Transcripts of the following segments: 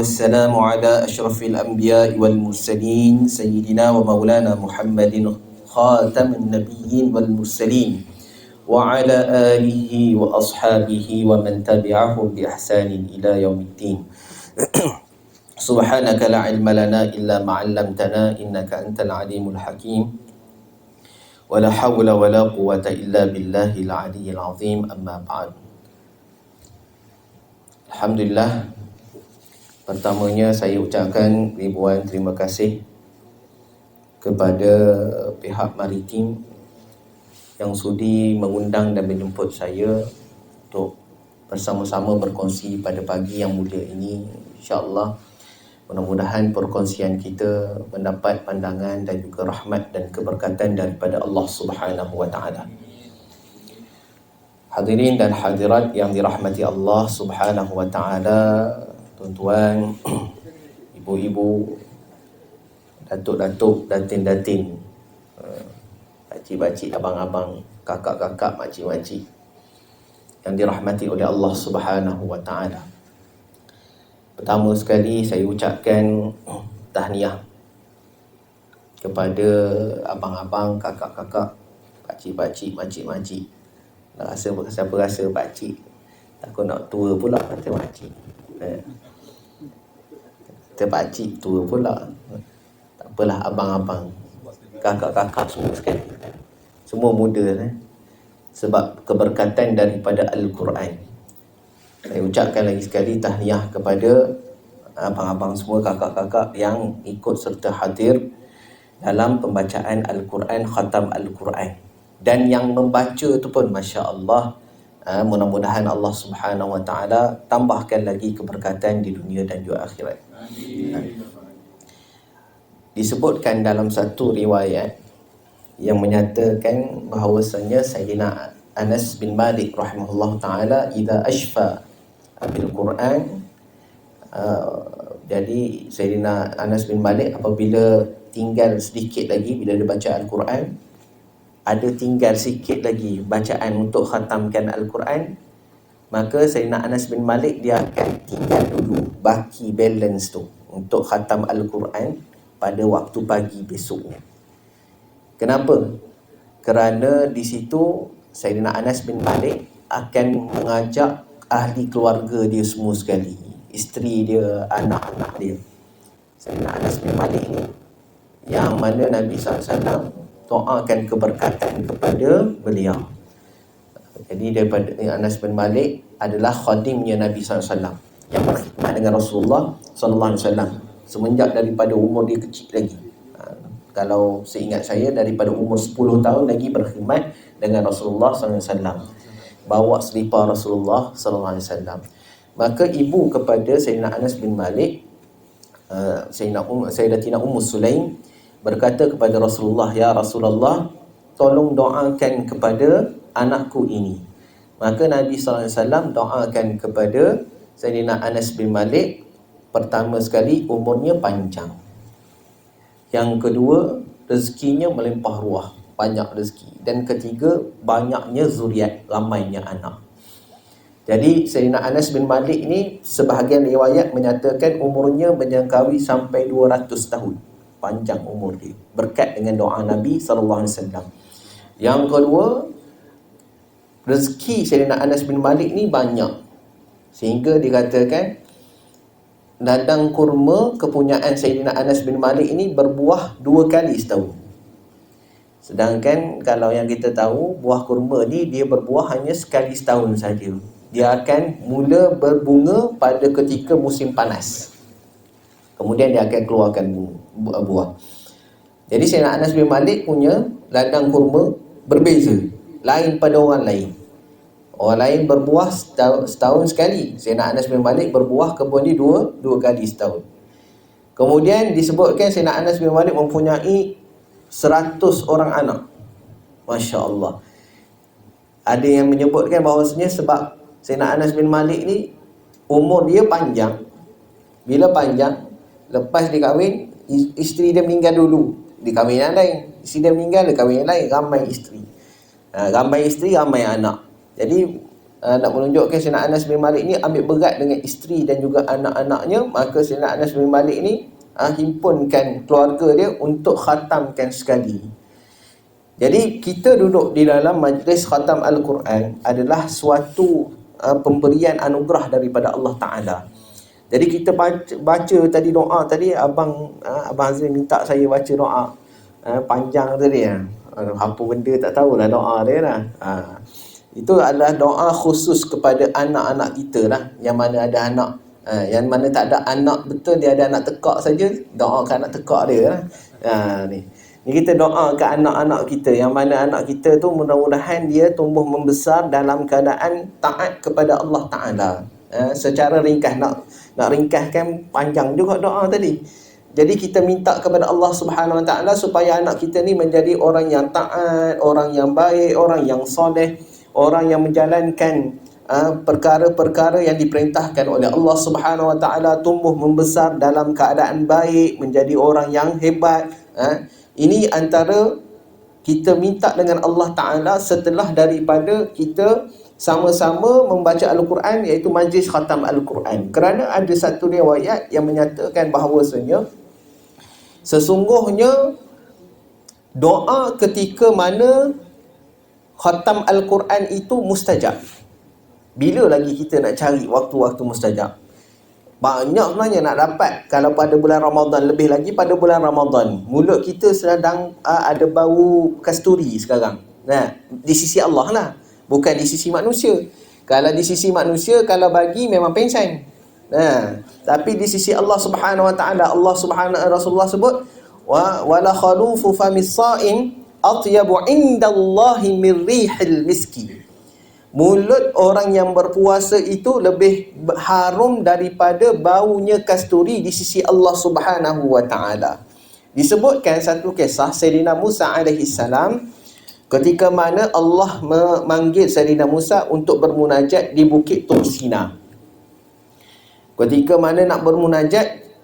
والسلام على أشرف الأنبياء والمرسلين سيدنا ومولانا محمد خاتم النبيين والمرسلين وعلى آله وأصحابه ومن تبعهم بإحسان إلى يوم الدين. سبحانك لا علم لنا إلا ما علمتنا إنك أنت العليم الحكيم ولا حول ولا قوة إلا بالله العلي العظيم. أما بعد. Alhamdulillah, pertamanya saya ucapkan ribuan terima kasih kepada pihak maritim yang sudi mengundang dan menjemput saya untuk bersama-sama berkongsi pada pagi yang mulia ini. InsyaAllah mudah-mudahan perkongsian kita mendapat pandangan dan juga rahmat dan keberkatan daripada Allah Subhanahu wa ta'ala. Hadirin dan hadirat yang dirahmati Allah Subhanahu wa ta'ala, tuan-tuan, ibu-ibu, datuk-datuk, datin-datin, pakcik-pakcik, abang-abang, kakak-kakak, makcik-makcik yang dirahmati oleh Allah Subhanahu wa ta'ala. Pertama sekali saya ucapkan tahniah kepada abang-abang, kakak-kakak, pakcik-pakcik, makcik-makcik. Siapa rasa pakcik takut nak tua pula kata makcik. Kata pakcik tua pula. Tak apalah, abang-abang, kakak-kakak semua sekali. Semua muda sebab keberkatan daripada Al-Quran. Saya ucapkan lagi sekali tahniah kepada abang-abang semua, kakak-kakak yang ikut serta hadir dalam pembacaan Al-Quran, khatam Al-Quran. Dan yang membaca tu pun Masya Allah, mudah-mudahan Allah Subhanahu wa ta'ala tambahkan lagi keberkatan di dunia dan juga akhirat. Disebutkan dalam satu riwayat yang menyatakan bahawasanya Sayyidina Anas bin Malik rahimahullah ta'ala idza ashfa bil Quran, jadi Sayyidina Anas bin Malik apabila tinggal sedikit lagi bila dia baca Al-Quran, ada tinggal sikit lagi bacaan untuk khatamkan Al-Quran, maka Sayyidina Anas bin Malik dia akan tinggal dulu baki balance tu untuk khatam Al-Quran pada waktu pagi besoknya. Kenapa? Kerana di situ Sayyidina Anas bin Malik akan mengajak ahli keluarga dia semua sekali, isteri dia, anak-anak dia. Sayyidina Anas bin Malik ni yang mana Nabi SAW doakan keberkatan kepada beliau. Jadi daripada Anas bin Malik adalah khadimnya Nabi SAW yang berkhidmat dengan Rasulullah SAW semenjak daripada umur dia kecil lagi. Kalau seingat saya daripada umur 10 tahun lagi berkhidmat dengan Rasulullah SAW, bawa selipar Rasulullah SAW. Maka ibu kepada Sayyidina Anas bin Malik, Sayyidatina Ummu Sulaim, berkata kepada Rasulullah, "Ya Rasulullah, tolong doakan kepada anakku ini." Maka Nabi SAW doakan kepada Sayyidina Anas bin Malik, pertama sekali umurnya panjang, yang kedua rezekinya melimpah ruah, banyak rezeki, dan ketiga banyaknya zuriat, ramainya anak. Jadi Sayyidina Anas bin Malik ni sebahagian riwayat menyatakan umurnya menjangkaui sampai 200 tahun. Panjang umur dia berkat dengan doa Nabi SAW. Yang kedua, rezeki Sayyidina Anas bin Malik ni banyak, sehingga dikatakan ladang kurma kepunyaan Sayyidina Anas bin Malik ini berbuah 2 kali setahun. Sedangkan kalau yang kita tahu, buah kurma ni dia berbuah hanya sekali setahun saja. Dia akan mula berbunga pada ketika musim panas, kemudian dia akan keluarkan buah. Jadi Sayyidina Anas bin Malik punya ladang kurma berbeza, lain pada orang lain. Orang lain berbuah setahun sekali, Sayyidina Anas bin Malik berbuah kebun dia dua kali setahun. Kemudian disebutkan Sayyidina Anas bin Malik mempunyai 100 orang anak. Masya Allah. Ada yang menyebutkan bahawasanya sebab Sayyidina Anas bin Malik ni umur dia panjang. Bila panjang, lepas dia kahwin, isteri dia meninggal dulu, dia kahwin yang lain. Isteri dia meninggal, dia kahwin yang lain. Ramai isteri, ramai isteri, ramai anak. Jadi nak menunjukkan Sayyidina Anas bin Malik ni ambil berat dengan isteri dan juga anak-anaknya, maka Sayyidina Anas bin Malik ni himpunkan keluarga dia untuk khatamkan sekali. Jadi kita duduk di dalam majlis khatam Al-Quran adalah suatu pemberian anugerah daripada Allah Ta'ala. Jadi kita baca tadi doa tadi, Abang Azri minta saya baca doa panjang tadi. Apa benda tak tahulah doa dia lah. Itu adalah doa khusus kepada anak-anak kita lah, yang mana ada anak. Yang mana tak ada anak betul, dia ada anak tekak saja, doakan anak tekak dia lah. Ni kita doa ke anak-anak kita, yang mana anak kita tu mudah-mudahan dia tumbuh membesar dalam keadaan taat kepada Allah Ta'ala. Secara ringkas, nak ringkaskan panjang juga doa tadi. Jadi kita minta kepada Allah Subhanahu Wa Ta'ala supaya anak kita ni menjadi orang yang taat, orang yang baik, orang yang soleh, orang yang menjalankan perkara-perkara yang diperintahkan oleh Allah Subhanahu Wa Ta'ala, tumbuh membesar dalam keadaan baik, menjadi orang yang hebat. Ini antara kita minta dengan Allah Ta'ala setelah daripada kita sama-sama membaca Al-Quran, iaitu majlis khatam Al-Quran. Kerana ada satu riwayat yang menyatakan bahawasanya sesungguhnya doa ketika mana khatam Al-Quran itu mustajab. Bila lagi kita nak cari waktu-waktu mustajab? Banyak sebenarnya nak dapat kalau pada bulan Ramadan, lebih lagi pada bulan Ramadan. Mulut kita sedang ada bau kasturi sekarang. Di sisi Allah lah, bukan di sisi manusia. Kalau di sisi manusia, kalau bagi memang pengsan. Tapi di sisi Allah Subhanahu Wa Ta'ala, Rasulullah sebut wala khalufu famis saim atyabu indallahi min rihil miski. Mulut orang yang berpuasa itu lebih harum daripada baunya kasturi di sisi Allah Subhanahu Wa Ta'ala. Disebutkan satu kisah Sayyidina Musa alaihi salam ketika mana Allah memanggil Sayyidina Musa untuk bermunajat di Bukit Tur Sina. Ketika mana nak bermunajat,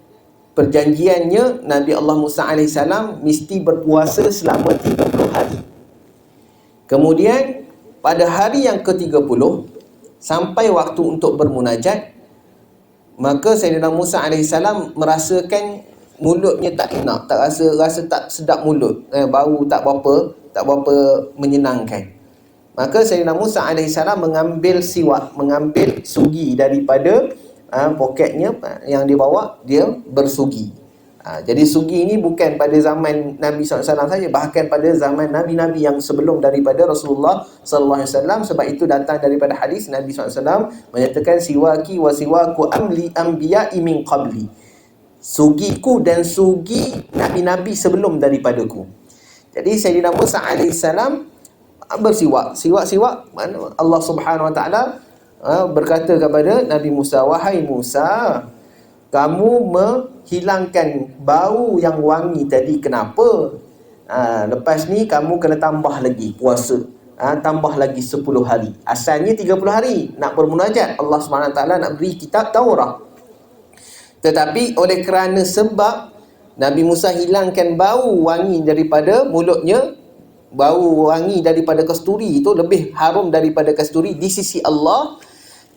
perjanjiannya Nabi Allah Musa alaihi salam mesti berpuasa selama 30 hari. Kemudian pada hari yang ke-30 sampai waktu untuk bermunajat, maka Sayyidina Musa AS merasakan mulutnya tak enak, rasa tak sedap mulut, bau tak berapa menyenangkan. Maka Sayyidina Musa AS mengambil siwak, mengambil sugi daripada poketnya yang dibawa, dia bersugi. Jadi sugi ini bukan pada zaman Nabi SAW saja, bahkan pada zaman Nabi-Nabi yang sebelum daripada Rasulullah SAW. Sebab itu datang daripada hadis Nabi SAW menyatakan siwaki wa siwaku amli anbiya'i min qabli. Sugiku dan sugi Nabi-Nabi sebelum daripadaku. Jadi Sayyidina Musa AS bersiwak. Siwak mana Allah Subhanahu Wa Ta'ala berkata kepada Nabi Musa, wahai Musa, kamu menghilangkan bau yang wangi tadi, kenapa? Lepas ni kamu kena tambah lagi puasa, tambah lagi 10 hari. Asalnya 30 hari nak bermunajat, Allah SWT nak beri kitab Taurat. Tetapi oleh kerana sebab Nabi Musa hilangkan bau wangi daripada mulutnya, bau wangi daripada kasturi itu lebih harum daripada kasturi di sisi Allah,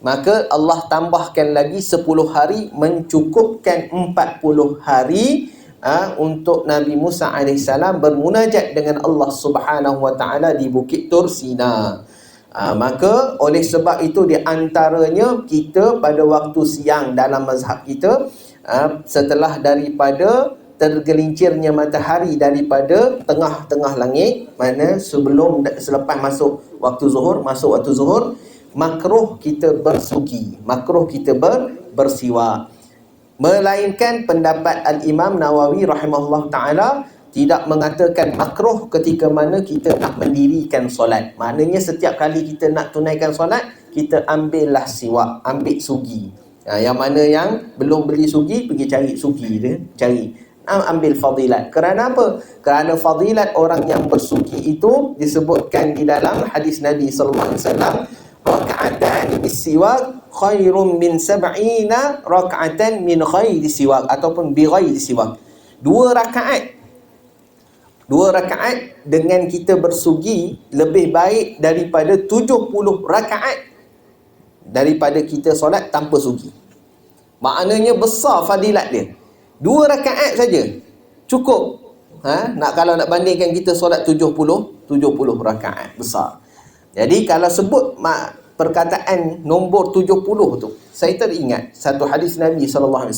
maka Allah tambahkan lagi 10 hari, mencukupkan 40 hari untuk Nabi Musa AS bermunajat dengan Allah Subhanahu Wa Ta'ala di Bukit Tur Sina. Maka oleh sebab itu di antaranya kita pada waktu siang dalam mazhab kita, setelah daripada tergelincirnya matahari daripada tengah-tengah langit, mana selepas masuk waktu zuhur, makruh kita bersugi, makruh kita bersiwak. Melainkan pendapat Al-Imam Nawawi rahimahullah ta'ala tidak mengatakan makruh ketika mana kita nak mendirikan solat. Maknanya setiap kali kita nak tunaikan solat, kita ambillah siwak, ambil sugi. Yang mana yang belum beli sugi, pergi cari sugi dia, cari. Ambil fadilat. Kerana apa? Kerana fadilat orang yang bersugi itu disebutkan di dalam hadis Nabi sallallahu alaihi wasallam, raka'atan bis-siwak khairum min 70 raka'atan min ghairi siwak, ataupun bi ghairi siwak. Dua rakaat dengan kita bersugi lebih baik daripada 70 rakaat daripada kita solat tanpa sugi. Maknanya besar fadilat dia. 2 rakaat saja cukup. Kalau nak bandingkan kita solat 70 rakaat, besar. Jadi kalau sebut perkataan nombor 70 tu, saya teringat satu hadis Nabi SAW.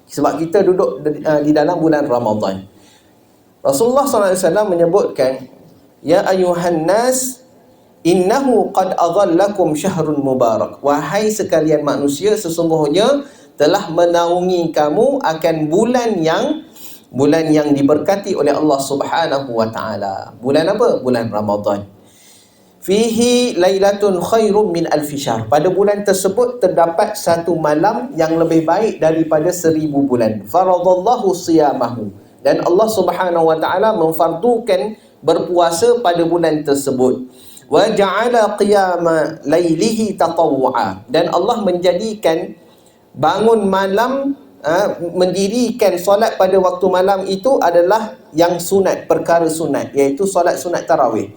Sebab kita duduk di dalam bulan Ramadan. Rasulullah SAW menyebutkan, ya ayuhan nas, innahu qad adhallakum syahrun mubarak. Wahai sekalian manusia, sesungguhnya telah menaungi kamu akan bulan yang diberkati oleh Allah Subhanahu wa taala. Bulan apa? Bulan Ramadan. Fihi lailatun khairum min alfi syahr. Pada bulan tersebut terdapat satu malam yang lebih baik daripada 1000 bulan. Faradallahu siyamahu. Dan Allah Subhanahu wa taala memfardukan berpuasa pada bulan tersebut. Wa ja'ala qiyama lailihi tatawwu'a. Dan Allah menjadikan bangun malam, mendirikan solat pada waktu malam itu adalah yang sunat, perkara sunat, iaitu solat sunat tarawih.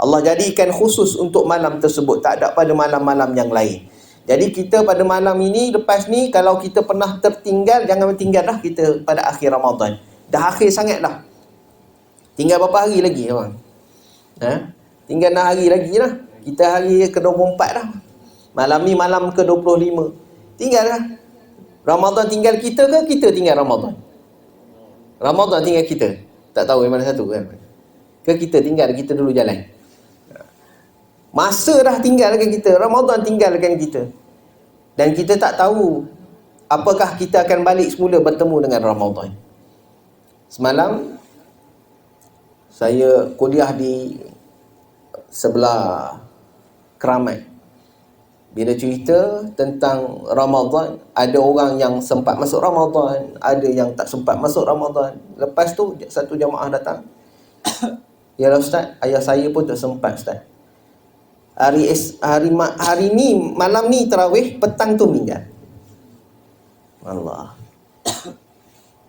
Allah jadikan khusus untuk malam tersebut, tak ada pada malam-malam yang lain. Jadi kita pada malam ini, lepas ni kalau kita pernah tertinggal, jangan tinggal dah kita pada akhir Ramadan. Dah akhir sangat dah. Tinggal berapa hari lagi abang? Tinggal 6 hari lagi lah. Kita hari ke-24 dah. Malam ni malam ke-25. Tinggal dah. Ramadan tinggal kita ke kita tinggal Ramadan? Ramadan tinggal kita. Tak tahu yang mana satu kan? Ke kita tinggal, kita dulu jalan. Masa dah tinggalkan kita, Ramadan tinggalkan kita. Dan kita tak tahu apakah kita akan balik semula bertemu dengan Ramadan. Semalam saya kuliah di sebelah Keramat. Bila cerita tentang Ramadan, ada orang yang sempat masuk Ramadan, ada yang tak sempat masuk Ramadan. Lepas tu satu jamaah datang. Ya Ustaz, ayah saya pun tak sempat Ustaz. Hari ni, malam ni tarawih, petang tu meninggal. Allah.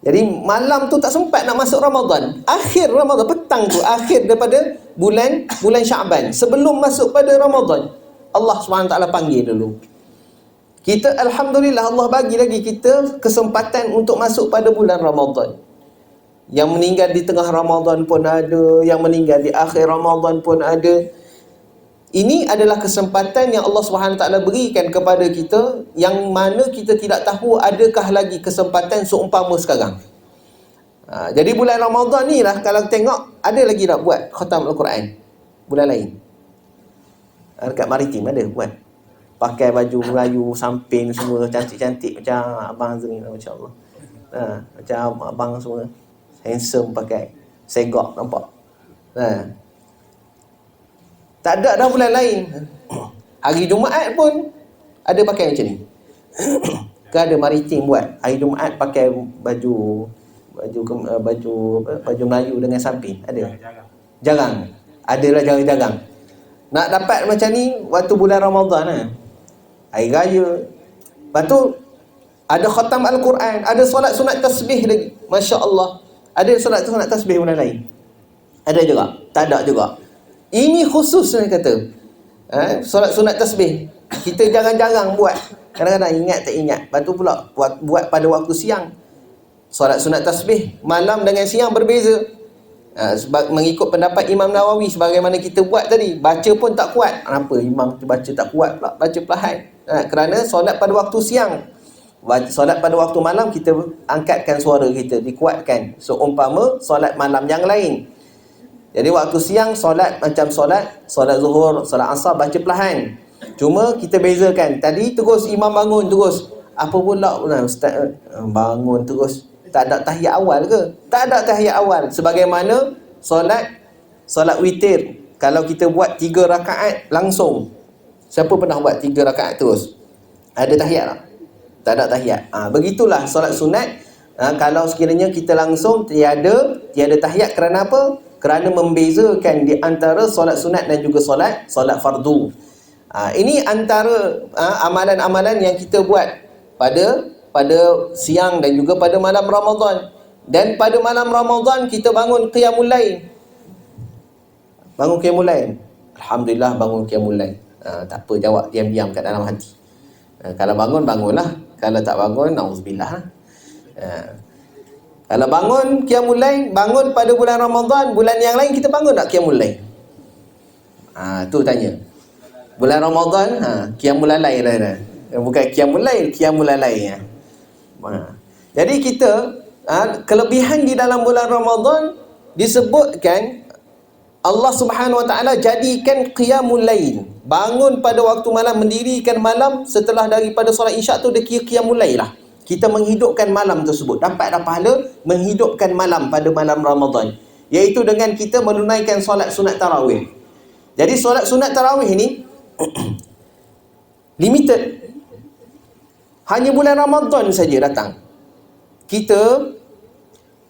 Jadi malam tu tak sempat nak masuk Ramadan. Akhir Ramadan, petang tu, akhir daripada bulan Syaban, sebelum masuk pada Ramadan. Allah SWT panggil dulu. Kita Alhamdulillah, Allah bagi lagi kita kesempatan untuk masuk pada bulan Ramadan. Yang meninggal di tengah Ramadan pun ada, yang meninggal di akhir Ramadan pun ada. Ini adalah kesempatan yang Allah SWT berikan kepada kita, yang mana kita tidak tahu adakah lagi kesempatan seumpama sekarang. Jadi bulan Ramadan ni lah, kalau tengok, ada lagi nak buat khatam Al-Quran bulan lain. Dekat Maritim ada buat. Pakai baju Melayu, samping semua cantik-cantik macam abang Azrin, masya-Allah. Macam abang semua handsome, pakai segak, nampak. Tak ada dah bulan lain. Hari Jumaat pun ada pakai macam ni. Ke ada Maritim buat hari Jumaat pakai baju Melayu dengan samping. Ada. Jarang. Adalah jarang-jarang. Nak dapat macam ni waktu bulan Ramadan hari raya. Lepas tu ada khatam Al-Quran, ada solat sunat tasbih lagi. Masya-Allah. Ada solat sunat tasbih bulan lain. Ada juga? Tak ada juga. Ini khusus saya kata. Solat sunat tasbih kita jarang-jarang buat. Kadang-kadang ingat tak ingat. Lepas tu pula buat pada waktu siang. Solat sunat tasbih malam dengan siang berbeza. Sebab mengikut pendapat Imam Nawawi, sebagaimana kita buat tadi, baca pun tak kuat. Kenapa imam tu baca tak kuat pula? Baca perlahan. Kerana solat pada waktu siang, solat pada waktu malam kita angkatkan suara kita, dikuatkan, seumpama solat malam yang lain. Jadi waktu siang solat macam solat zuhur, solat asar, baca perlahan. Cuma kita bezakan, tadi terus imam bangun terus, apa pula Ustaz bangun terus, tak ada tahiyat awal ke? Tak ada tahiyat awal. Sebagaimana solat witir, kalau kita buat 3 rakaat langsung. Siapa pernah buat 3 rakaat terus? Ada tahiyat tak? Tak ada tahiyat. Begitulah solat sunat. Kalau sekiranya kita langsung tiada tahiyat, kerana apa? Kerana membezakan di antara solat sunat dan juga solat fardu. Ini antara amalan-amalan yang kita buat pada siang dan juga pada malam Ramadan. Dan pada malam Ramadan kita bangun qiyamul lail. Bangun qiyamul lail. Alhamdulillah bangun qiyamul lail. Tak apa, jawab diam-diam kat dalam hati. Kalau bangun, bangunlah. Kalau tak bangun, na'udzubillah. Kalau bangun qiyamul lail, bangun pada bulan Ramadan, bulan yang lain kita bangun tak qiyamul lail? Tu tanya. Bulan Ramadan, qiyamul lail dah. Bukan qiyamul lail, qiyamul lail. Jadi kita kelebihan di dalam bulan Ramadan disebutkan Allah Subhanahu Wa Taala jadikan qiyamul lail, bangun pada waktu malam, mendirikan malam setelah daripada solat isyak tu dia kira qiyamul lail lah. Kita menghidupkan malam tersebut, dapat pahala menghidupkan malam pada malam Ramadan, iaitu dengan kita menunaikan solat sunat tarawih. Jadi solat sunat tarawih ni limited, hanya bulan Ramadan saja datang. Kita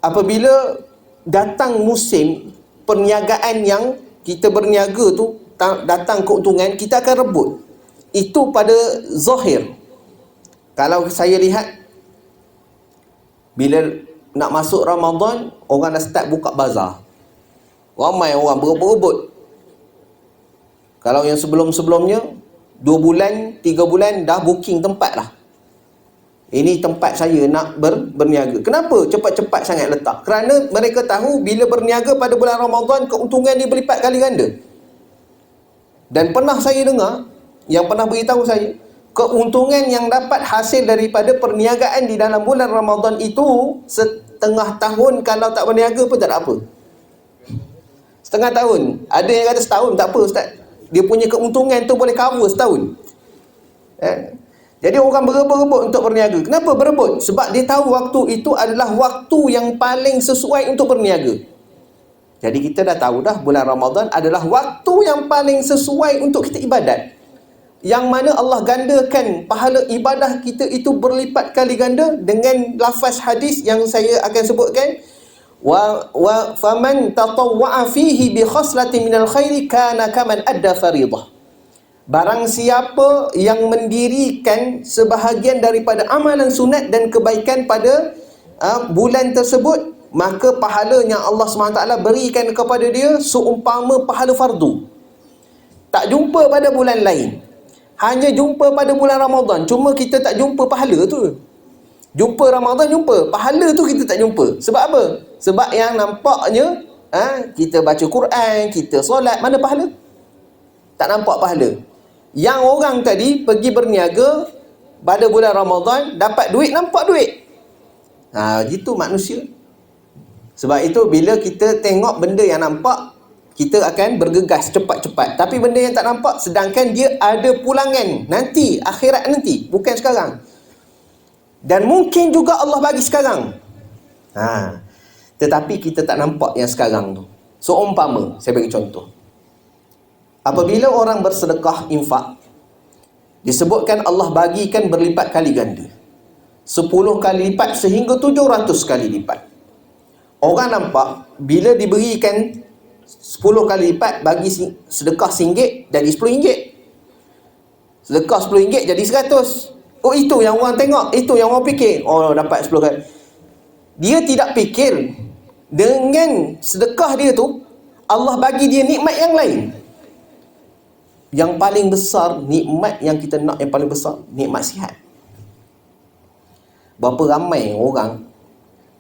apabila datang musim perniagaan yang kita berniaga tu, datang keuntungan, kita akan rebut. Itu pada zahir. Kalau saya lihat, bila nak masuk Ramadan, orang dah start buka bazar. Ramai orang berebut-rebut. Kalau yang sebelum-sebelumnya 2 bulan, 3 bulan dah booking tempat lah. Ini tempat saya nak berniaga. Kenapa cepat-cepat sangat letak? Kerana mereka tahu bila berniaga pada bulan Ramadan, keuntungan dia berlipat kali ganda. Dan pernah saya dengar, yang pernah beritahu saya, keuntungan yang dapat hasil daripada perniagaan di dalam bulan Ramadan itu, setengah tahun kalau tak berniaga pun tak ada apa. Setengah tahun. Ada yang kata setahun, tak apa Ustaz. Dia punya keuntungan tu boleh cover setahun. Jadi orang berebut-rebut untuk berniaga. Kenapa berebut? Sebab dia tahu waktu itu adalah waktu yang paling sesuai untuk berniaga. Jadi kita dah tahu dah, bulan Ramadan adalah waktu yang paling sesuai untuk kita ibadat. Yang mana Allah gandakan pahala ibadah kita itu berlipat kali ganda dengan lafaz hadis yang saya akan sebutkan. Wa faman tatawwa'a fihi bi khaslatin minal khairi kana kaman adda faridah. Barang siapa yang mendirikan sebahagian daripada amalan sunat dan kebaikan pada bulan tersebut, maka pahalanya Allah SWT berikan kepada dia seumpama pahala fardu. Tak jumpa pada bulan lain, hanya jumpa pada bulan Ramadan. Cuma kita tak jumpa pahala tu. Jumpa Ramadan jumpa, pahala tu kita tak jumpa. Sebab apa? Sebab yang nampaknya kita baca Quran, kita solat, mana pahala? Tak nampak pahala. Yang orang tadi pergi berniaga pada bulan Ramadan, dapat duit, nampak duit. Gitu manusia. Sebab itu bila kita tengok benda yang nampak, kita akan bergegas cepat-cepat. Tapi benda yang tak nampak, sedangkan dia ada pulangan nanti, akhirat nanti, bukan sekarang. Dan mungkin juga Allah bagi sekarang. Tetapi kita tak nampak yang sekarang tu. Seumpama, saya bagi contoh. Apabila orang bersedekah infak, disebutkan Allah bagikan berlipat kali ganda. 10 kali lipat sehingga 700 kali lipat. Orang nampak bila diberikan 10 kali lipat, bagi sedekah RM1 jadi RM10. Sedekah RM10 jadi 100. Oh, itu yang orang tengok, itu yang orang fikir. Oh, dapat 10 kali. Dia tidak fikir dengan sedekah dia tu Allah bagi dia nikmat yang lain. Yang paling besar, nikmat yang kita nak yang paling besar, nikmat sihat. Berapa ramai orang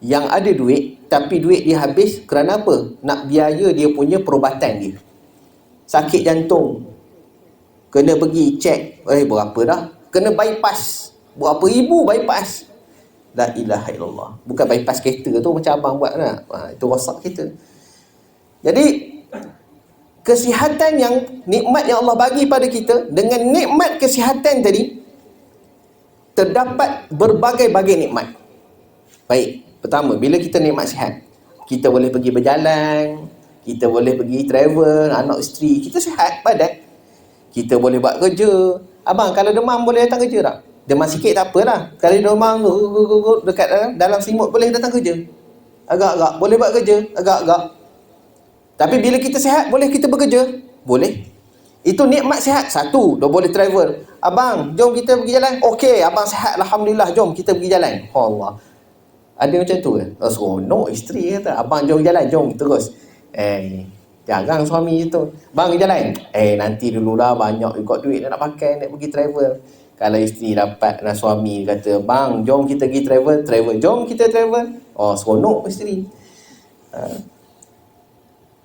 yang ada duit, tapi duit dia habis kerana apa? Nak biaya dia punya perubatan dia. Sakit jantung, kena pergi cek, berapa dah? Kena bypass, berapa ribu bypass. La ilaha illallah. Bukan bypass kereta tu macam abang buat lah. Itu rosak kereta. Jadi kesihatan yang nikmat yang Allah bagi pada kita, dengan nikmat kesihatan tadi terdapat berbagai-bagai nikmat. Baik, pertama, bila kita nikmat sihat, kita boleh pergi berjalan, kita boleh pergi travel, anak isteri, kita sihat badan. Kita boleh buat kerja. Abang, kalau demam boleh datang kerja tak? Demam sikit tak apalah. Kalau demam dekat dalam selimut, boleh datang kerja. Agak-agak boleh buat kerja, agak-agak. Tapi bila kita sihat, boleh kita bekerja? Boleh. Itu nikmat sihat. Satu, dah boleh travel. Abang, jom kita pergi jalan. Okey, abang sihat, Alhamdulillah, jom kita pergi jalan. Allah. Ada macam tu ke? Seronok isteri kata, abang jom jalan, jom terus. Jarang suami itu, bang jalan, nanti dululah, banyak juga duit nak pakai nak pergi travel. Kalau isteri dapat dan suami kata, bang jom kita pergi travel, jom kita travel, oh seronok isteri.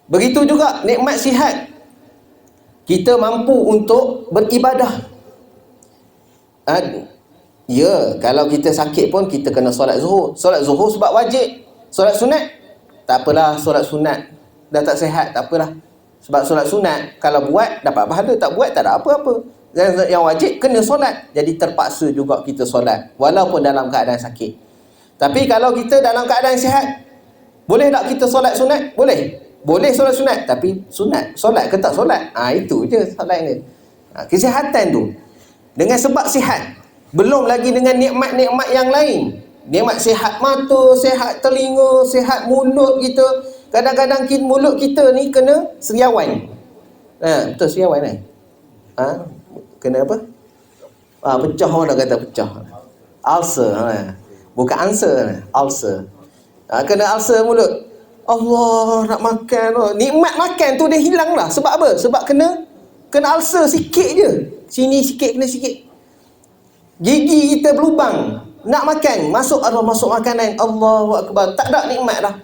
Begitu juga nikmat sihat, kita mampu untuk beribadah. Ya, kalau kita sakit pun kita kena solat zuhur. Solat zuhur sebab wajib. Solat sunat, tak apalah, solat sunat dah tak sihat, tak apalah. Sebab solat sunat, kalau buat dapat pahala, tak buat tak ada apa-apa. Yang wajib kena solat. Jadi terpaksa juga kita solat, walaupun dalam keadaan sakit. Tapi kalau kita dalam keadaan sihat, boleh tak kita solat sunat? Boleh. Boleh solat sunat, tapi sunat. Solat ke tak solat? Itu je solat dia. Kesihatan tu. Dengan sebab sihat. Belum lagi dengan nikmat-nikmat yang lain. Nikmat sihat mata, sihat telinga, sihat mulut kita. Kadang-kadang mulut kita ni kena seriawan. Betul seriawan kan? Kena apa? Pecah, orang dah kata pecah. Ulcer. Bukan answer, ulcer. Kena ulcer mulut. Allah, nak makan. Nikmat makan tu dia hilang lah. Sebab apa? Sebab kena ulcer sikit je. Sini sikit, kena sikit. Gigi kita berlubang. Nak makan, masuk makanan. Allahu Akbar. Tak ada nikmat dah.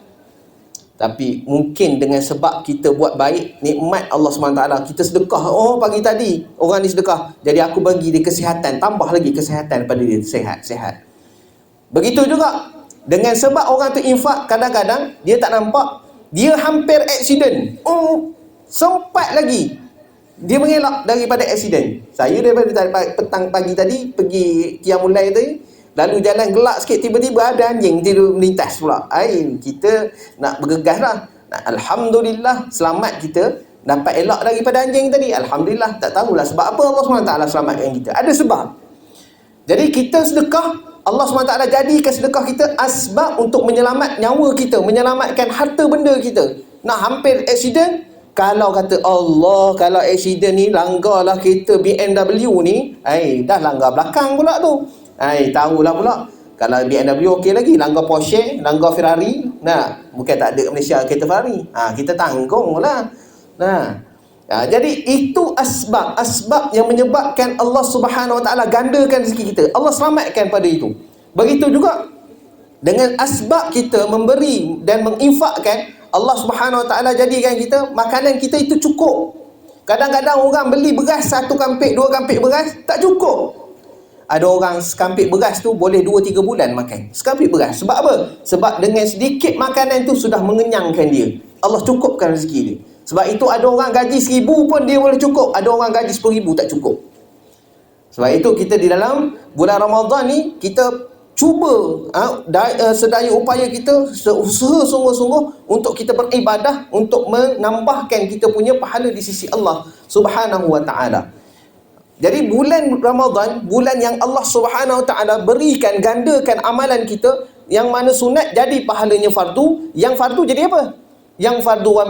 Tapi mungkin dengan sebab kita buat baik, nikmat Allah SWT, kita sedekah. Pagi tadi orang ni sedekah, jadi aku bagi dia kesihatan, tambah lagi kesihatan pada dia, sihat. Begitu juga dengan sebab orang tu infak, kadang-kadang dia tak nampak, dia hampir aksiden, sempat lagi dia mengelak daripada aksiden. Saya daripada petang pagi tadi pergi qiyamul lail tadi, lalu jalan gelap sikit, tiba-tiba ada anjing tidur melintas pula. Kita nak bergegas lah. Alhamdulillah selamat, kita dapat elak daripada anjing tadi. Alhamdulillah. Tak tahulah sebab apa Allah SWT selamatkan kita. Ada sebab. Jadi kita sedekah, Allah SWT jadikan sedekah kita asbab untuk menyelamat nyawa kita, menyelamatkan harta benda kita. Nak hampir aksiden, kalau kata Allah, kalau aksiden ni langgarlah kereta BMW ni, dah langgar belakang pula tu. Tahulah pula. Kalau BMW okey lagi, langgar Porsche, langgar Ferrari. Bukan tak ada Malaysia kereta Ferrari. Kita tanggung lah. Jadi itu asbab yang menyebabkan Allah Subhanahu Wa Taala gandakan rezeki kita. Allah selamatkan pada itu. Begitu juga dengan asbab kita memberi dan menginfakkan, Allah Subhanahu Wa Taala jadikan kita makanan kita itu cukup. Kadang-kadang orang beli beras 1 kampik, 2 kampik beras tak cukup. Ada orang sekampik beras tu boleh 2-3 bulan makan. Sekampik beras. Sebab apa? Sebab dengan sedikit makanan tu sudah mengenyangkan dia. Allah cukupkan rezeki dia. Sebab itu ada orang gaji 1,000 pun dia boleh cukup. Ada orang gaji 10,000 tak cukup. Sebab itu kita di dalam bulan Ramadan ni, kita cuba sedaya upaya kita, usaha sungguh-sungguh untuk kita beribadah, untuk menambahkan kita punya pahala di sisi Allah Subhanahu Wa Taala. Jadi bulan Ramadan, bulan yang Allah Subhanahu Wa Taala berikan, gandakan amalan kita, yang mana sunat jadi pahalanya fardu, yang fardu jadi apa? Yang fardu wa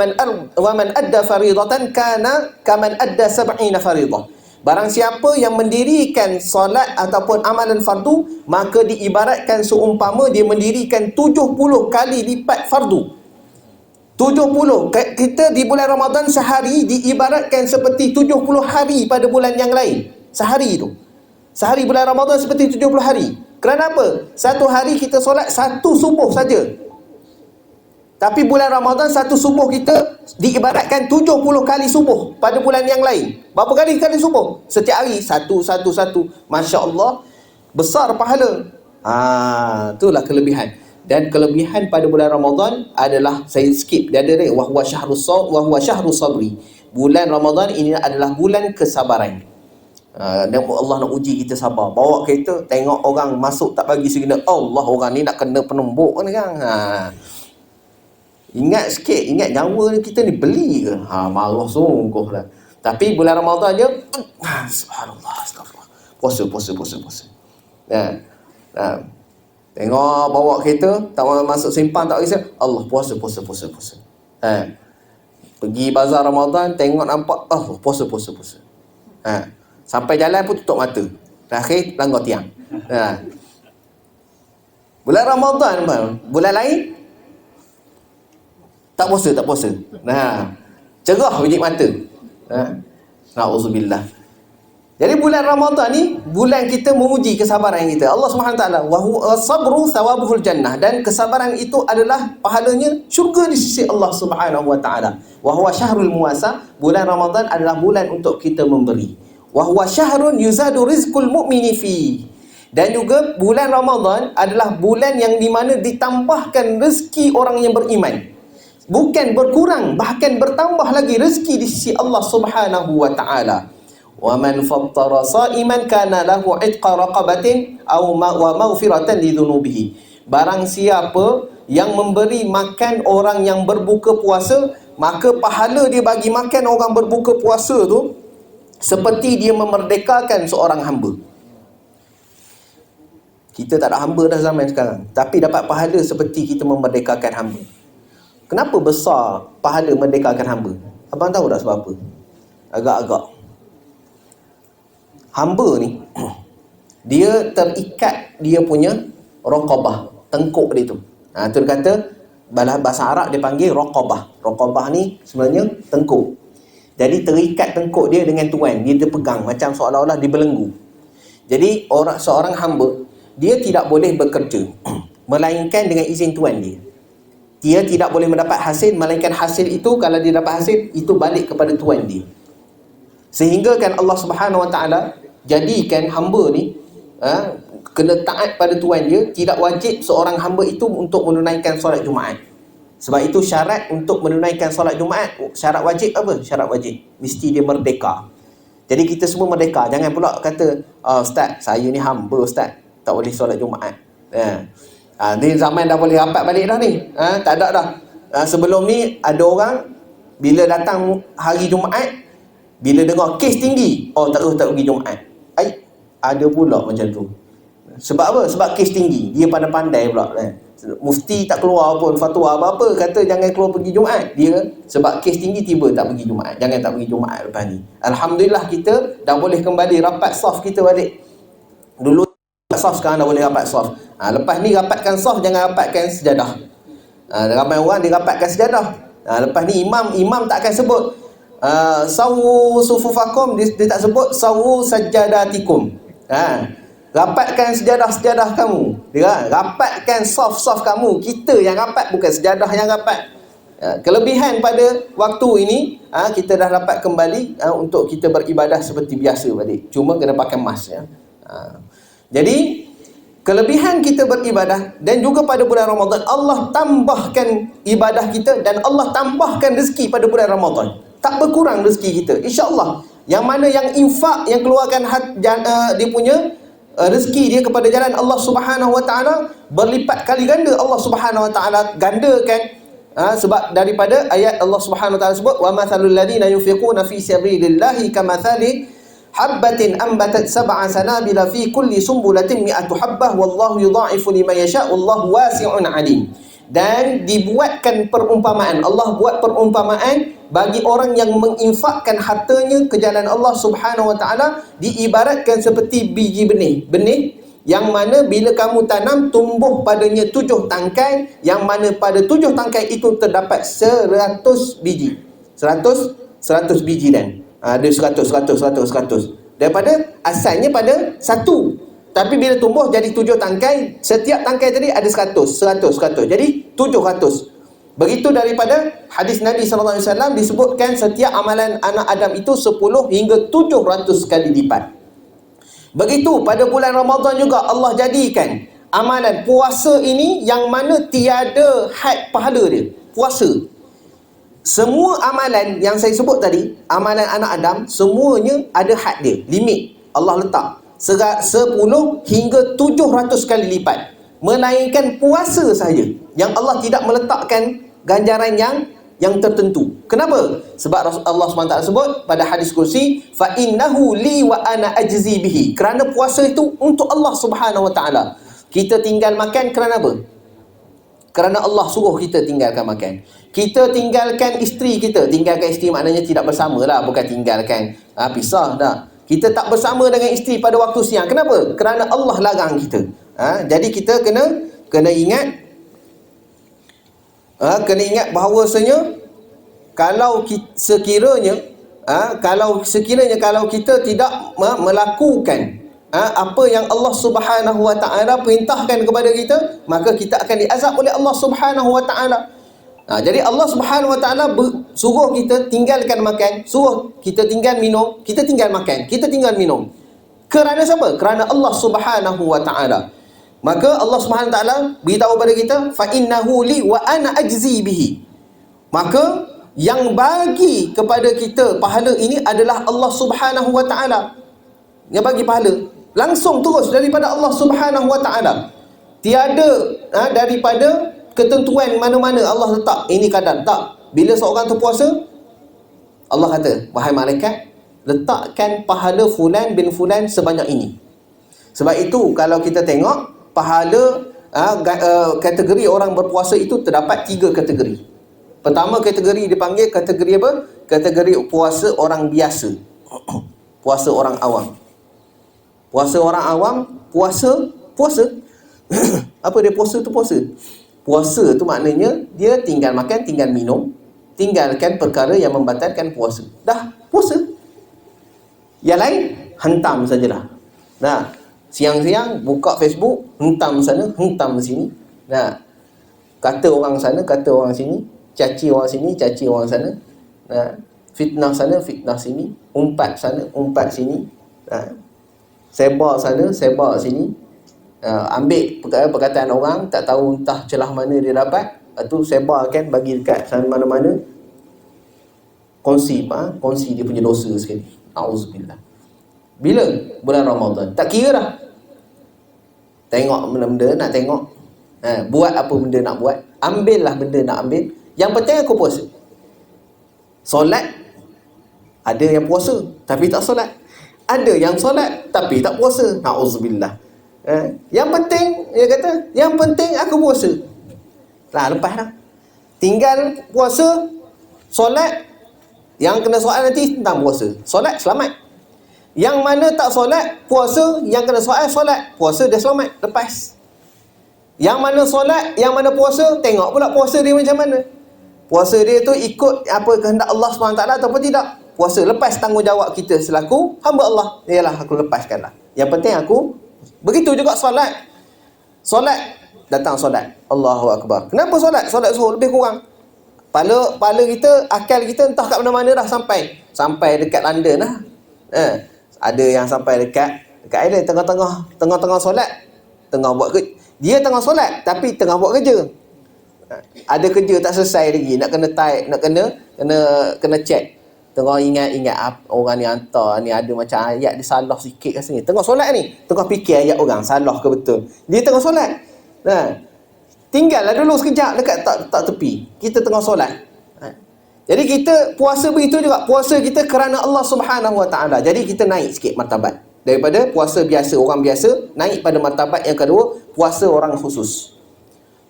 man adda faridatan kana kaman adda 70 faridah. Barang siapa yang mendirikan solat ataupun amalan fardu, maka diibaratkan seumpama dia mendirikan 70 kali lipat fardu. 70. Kita di bulan Ramadan sehari diibaratkan seperti 70 hari pada bulan yang lain. Sehari itu. Sehari bulan Ramadan seperti 70 hari. Kerana apa? Satu hari kita solat 1 subuh saja. Tapi bulan Ramadan 1 subuh kita diibaratkan 70 kali subuh pada bulan yang lain. Berapa kali subuh? Setiap hari 1. Masya Allah, besar pahala. Itulah kelebihan. Dan kelebihan pada bulan Ramadan adalah, saya skip, dia ada wahwa syahrus sabri. Bulan Ramadan ini adalah bulan kesabaran. Dan Allah nak uji kita sabar. Bawa kereta, tengok orang masuk tak bagi signal, Allah, orang ni nak kena penumbuk ni kan. Ingat sikit, ingat nyawa kita ni beli ke? Malah sungguh lah. Tapi bulan Ramadan je, subhanallah, astagfirullah. Puasa. Tengok bawa kereta, tak masuk simpan, tak kisah, Allah, puasa. Pergi bazar Ramadan, tengok nampak, Allah, puasa. Sampai jalan pun tutup mata. Terakhir langgar tiang. Bulan Ramadan, bulan lain tak puasa. cerah biji mata. Na'udzubillah. Jadi bulan Ramadan ni bulan kita menguji kesabaran kita. Allah Subhanahu taala, wa huwa sabru thawabuhul jannah, dan kesabaran itu adalah pahalanya syurga di sisi Allah Subhanahu wa taala. Wa huwa syahrul muwasa, bulan Ramadan adalah bulan untuk kita memberi. Wa huwa syahrun yuzadu rizqul mu'mini fi. Dan juga bulan Ramadan adalah bulan yang di mana ditambahkan rezeki orang yang beriman. Bukan berkurang, bahkan bertambah lagi rezeki di sisi Allah Subhanahu wa taala. Wa man fattara sa'iman kana lahu 'itqa raqabatin aw wa maghfiratan li dhunubihi. Barang siapa yang memberi makan orang yang berbuka puasa, maka pahala dia bagi makan orang berbuka puasa tu seperti dia memerdekakan seorang hamba. Kita tak ada hamba dah zaman sekarang, tapi dapat pahala seperti kita memerdekakan hamba. Kenapa besar pahala merdekakan hamba? Abang tahu tak sebab apa? Agak-agak hamba ni dia terikat dia punya raqabah, tengkuk dia tu. Tu dia kata, bahasa Arab dia panggil raqabah. Raqabah ni sebenarnya tengkuk. Jadi terikat tengkuk dia dengan tuan, dia terpegang macam seolah-olah dibelenggu. Jadi seorang hamba dia tidak boleh bekerja melainkan dengan izin tuan dia. Dia tidak boleh mendapat hasil melainkan hasil itu, kalau dia dapat hasil itu balik kepada tuan dia. Sehingga kan Allah Subhanahu wa taala jadikan hamba ni kena taat pada tuan dia. Tidak wajib seorang hamba itu untuk menunaikan solat Jumaat. Sebab itu syarat untuk menunaikan solat Jumaat, syarat wajib apa? Syarat wajib mesti dia merdeka. Jadi kita semua merdeka. Jangan pula kata, Ustaz, saya ni hamba Ustaz, tak boleh solat Jumaat. Ni zaman dah boleh rapat balik dah ni. Tak ada dah. Sebelum ni ada orang bila datang hari Jumaat, bila dengar kes tinggi, tak pergi Jumaat. Ada pula macam tu. Sebab apa? Sebab kes tinggi. Dia pandai-pandai pula. Mufti tak keluar pun fatwa apa-apa, kata jangan keluar pergi Jumaat. Dia sebab kes tinggi tiba tak pergi Jumaat. Jangan tak pergi Jumaat lepas ni. Alhamdulillah kita dah boleh kembali rapat saf kita balik. Dulu saf, sekarang dah boleh rapat saf. Lepas ni rapatkan saf, jangan rapatkan sejadah. Ramai orang dia rapatkan sejadah. Lepas ni imam tak akan sebut sawu sufufakum, dia tak sebut sawu sajadatikum. Rapatkan sejadah-sejadah kamu. Dia rapatkan saf-saf kamu. Kita yang rapat, bukan sejadah yang rapat. Kelebihan pada waktu ini, kita dah dapat kembali untuk kita beribadah seperti biasa balik. Cuma kena pakai mask ya. Jadi kelebihan kita beribadah, dan juga pada bulan Ramadan Allah tambahkan ibadah kita, dan Allah tambahkan rezeki pada bulan Ramadan. Tak berkurang rezeki kita, insya-Allah. Yang mana yang infak, yang keluarkan dia punya rezeki dia kepada jalan Allah Subhanahu wa taala, berlipat kali ganda Allah Subhanahu wa taala gandakan. Sebab daripada ayat Allah Subhanahu wa taala sebut, wa mathalul ladina yunfiquna fi sabilillahi kamathali habbatin ambatat sab'a sanabila fi kulli sumbulatin mi'atu habbah wallahu yudha'ifu liman yasha' wallahu wasi'un 'alim. Dan dibuatkan perumpamaan, Allah buat perumpamaan bagi orang yang menginfakkan hartanya ke jalan Allah Subhanahu wa taala, diibaratkan seperti biji benih yang mana bila kamu tanam tumbuh padanya 7 tangkai, yang mana pada 7 tangkai itu terdapat 100 biji. 100 biji dan ada 100. Daripada asalnya pada 1. Tapi bila tumbuh jadi 7 tangkai, setiap tangkai tadi ada 100. Jadi 700. Begitu daripada hadis Nabi SAW disebutkan setiap amalan anak Adam itu 10 hingga 700 kali lipat. Begitu pada bulan Ramadan juga Allah jadikan amalan puasa ini yang mana tiada had pahala dia. Puasa. Semua amalan yang saya sebut tadi, amalan anak Adam, semuanya ada had dia, limit. Allah letak 10 hingga 700 kali lipat. Melainkan puasa sahaja yang Allah tidak meletakkan ganjaran yang tertentu. Kenapa? Sebab Allah SWT sebut pada hadis kursi, fa innahu li wa ana ajzi bihi. Kerana puasa itu untuk Allah Subhanahu wa taala. Kita tinggal makan kerana apa? Kerana Allah suruh kita tinggalkan makan. Kita tinggalkan isteri kita. Tinggalkan isteri maknanya tidak bersama lah, bukan tinggalkan pisah tak. Kita tak bersama dengan isteri pada waktu siang. Kenapa? Kerana Allah larang kita. Jadi kita kena ingat bahawasanya kalau kita tidak melakukan apa yang Allah Subhanahu wa taala perintahkan kepada kita, maka kita akan diazab oleh Allah Subhanahu wa taala. Jadi Allah Subhanahu wa taala suruh kita tinggalkan makan, suruh kita tinggal minum, kita tinggal makan, kita tinggal minum. Kerana siapa? Kerana Allah Subhanahu wa taala. Maka Allah Subhanahu wa taala beritahu kepada kita, fa innahu li wa ana ajzi bihi. Maka yang bagi kepada kita pahala ini adalah Allah Subhanahu wa taala. Yang bagi pahala langsung terus daripada Allah Subhanahu wa taala. Tiada daripada ketentuan mana-mana Allah letak ini kadar. Tak. Bila seorang tu puasa, Allah kata, wahai malaikat, letakkan pahala fulan bin fulan sebanyak ini. Sebab itu kalau kita tengok pahala kategori orang berpuasa itu terdapat 3 kategori. Pertama kategori dipanggil kategori apa? Kategori puasa orang biasa. Puasa orang awam. Puasa orang awam, puasa. Apa dia puasa tu puasa? Puasa tu maknanya dia tinggal makan, tinggal minum, tinggalkan perkara yang membatalkan puasa. Dah puasa. Yang lain hentam sajalah. Nah, siang-siang buka Facebook, hentam sana, hentam sini. Nah, kata orang sana, kata orang sini, caci orang sini, caci orang sana. Nah, fitnah sana, fitnah sini, umpat sana, umpat sini. Nah, sebar sana, sebar sini. Ambil perkataan orang, tak tahu entah celah mana dia dapat, tu sebarkan, bagi dekat sana mana-mana. Kongsi dia punya dosa sekali. Auzubillah. Bila? Bulan Ramadan. Tak kira dah. Tengok benda-benda nak tengok. Buat apa benda nak buat. Ambillah benda nak ambil. Yang penting aku puasa. Solat, ada yang puasa tapi tak solat. Ada yang solat tapi tak puasa. Auzubillah. Yang penting, dia kata, yang penting aku puasa. Lepas dah. Tinggal puasa, solat. Yang kena soal nanti tentang puasa. Solat, selamat. Yang mana tak solat, puasa. Yang kena soal, solat. Puasa, dia selamat. Lepas. Yang mana solat, yang mana puasa, tengok pula puasa dia macam mana. Puasa dia tu ikut apa kehendak Allah SWT ataupun tidak. Puasa, lepas tanggungjawab kita selaku hamba Allah. Yalah, aku lepaskanlah. Yang penting aku. Begitu juga solat. Solat, datang solat. Allahu Akbar. Kenapa solat? Solat zuhur lebih kurang. Kepala kita, akal kita entah kat mana-mana dah sampai. Sampai dekat London dah. Ada yang sampai dekat Ireland, tengah-tengah solat. Dia tengah solat tapi tengah buat kerja. Ada kerja tak selesai lagi, nak kena type, nak kena check. Tengah ingat orang ni hantar ni ada macam ayat dia salah sikit kat sini. Tengah solat ni, tengah fikir ayat orang salah ke betul. Dia tengah solat. Tinggallah dulu sekejap dekat tak tepi. Kita tengah solat. Jadi kita puasa begitu juga. Puasa kita kerana Allah Subhanahu wa taala. Jadi kita naik sikit martabat. Daripada puasa biasa, orang biasa, naik pada martabat yang kedua, puasa orang khusus.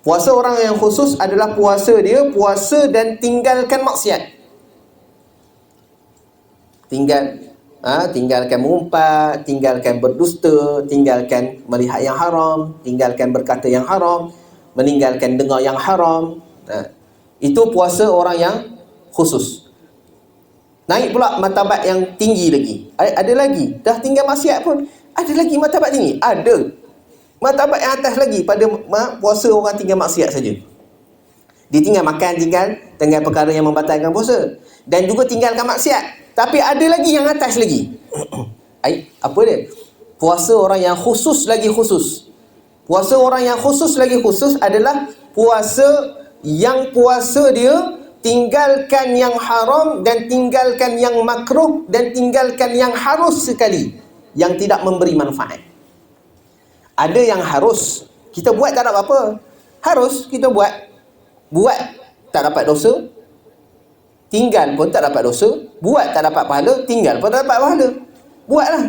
Puasa orang yang khusus adalah puasa puasa dan tinggalkan maksiat. Tinggalkan mengumpat, tinggalkan berdusta, tinggalkan melihat yang haram, tinggalkan berkata yang haram, meninggalkan dengar yang haram. Itu puasa orang yang khusus. Naik pula martabat yang tinggi lagi. Ada lagi, dah tinggal maksiat pun ada lagi martabat tinggi. Ada martabat yang atas lagi pada puasa orang tinggal maksiat saja. Dia tinggal makan, tinggal perkara yang membatalkan puasa, dan juga tinggalkan maksiat. Tapi ada lagi yang atas lagi. Apa dia? Puasa orang yang khusus lagi khusus. Puasa orang yang khusus lagi khusus adalah puasa dia tinggalkan yang haram dan tinggalkan yang makruh dan tinggalkan yang harus sekali, yang tidak memberi manfaat. Ada yang harus kita buat tak ada apa-apa. Harus kita buat tak dapat dosa. Tinggal pun tak dapat dosa. Buat tak dapat pahala. Tinggal pun tak dapat pahala. Buatlah.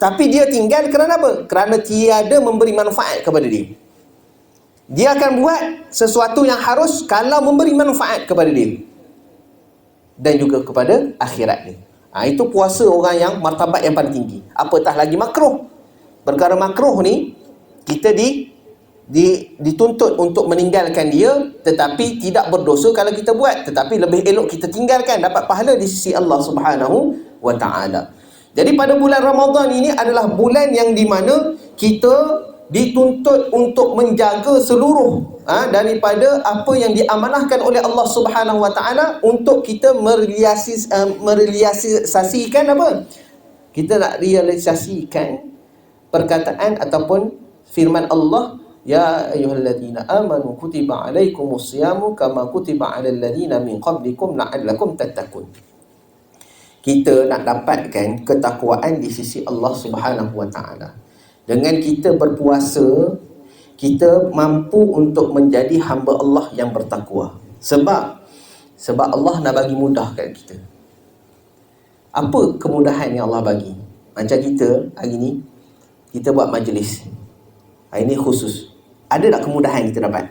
Tapi dia tinggal kerana apa? Kerana tiada memberi manfaat kepada dia. Dia akan buat sesuatu yang harus kalau memberi manfaat kepada dia dan juga kepada akhirat dia. Itu puasa orang yang martabat yang paling tinggi. Apatah lagi makruh. Perkara makruh ni kita dituntut untuk meninggalkan dia, tetapi tidak berdosa kalau kita buat, tetapi lebih elok kita tinggalkan, dapat pahala di sisi Allah Subhanahu wa taala. Jadi pada bulan Ramadan ini adalah bulan yang di mana kita dituntut untuk menjaga seluruh daripada apa yang diamanahkan oleh Allah Subhanahu wa taala untuk kita merealisasikan apa? Kita nak realisasikan perkataan ataupun firman Allah, ya ayyuhalladzina amanu kutiba alaikumus siyamu kama kutiba alal ladzina min qablikum la'allakum tattaqun. Kita nak dapatkan ketakwaan di sisi Allah Subhanahu wa taala. Dengan kita berpuasa, kita mampu untuk menjadi hamba Allah yang bertakwa. Sebab Allah nak bagi mudah kat kita. Apa kemudahan yang Allah bagi? Macam kita hari ni, kita buat majlis. Hari ni khusus. Ada tak kemudahan kita dapat?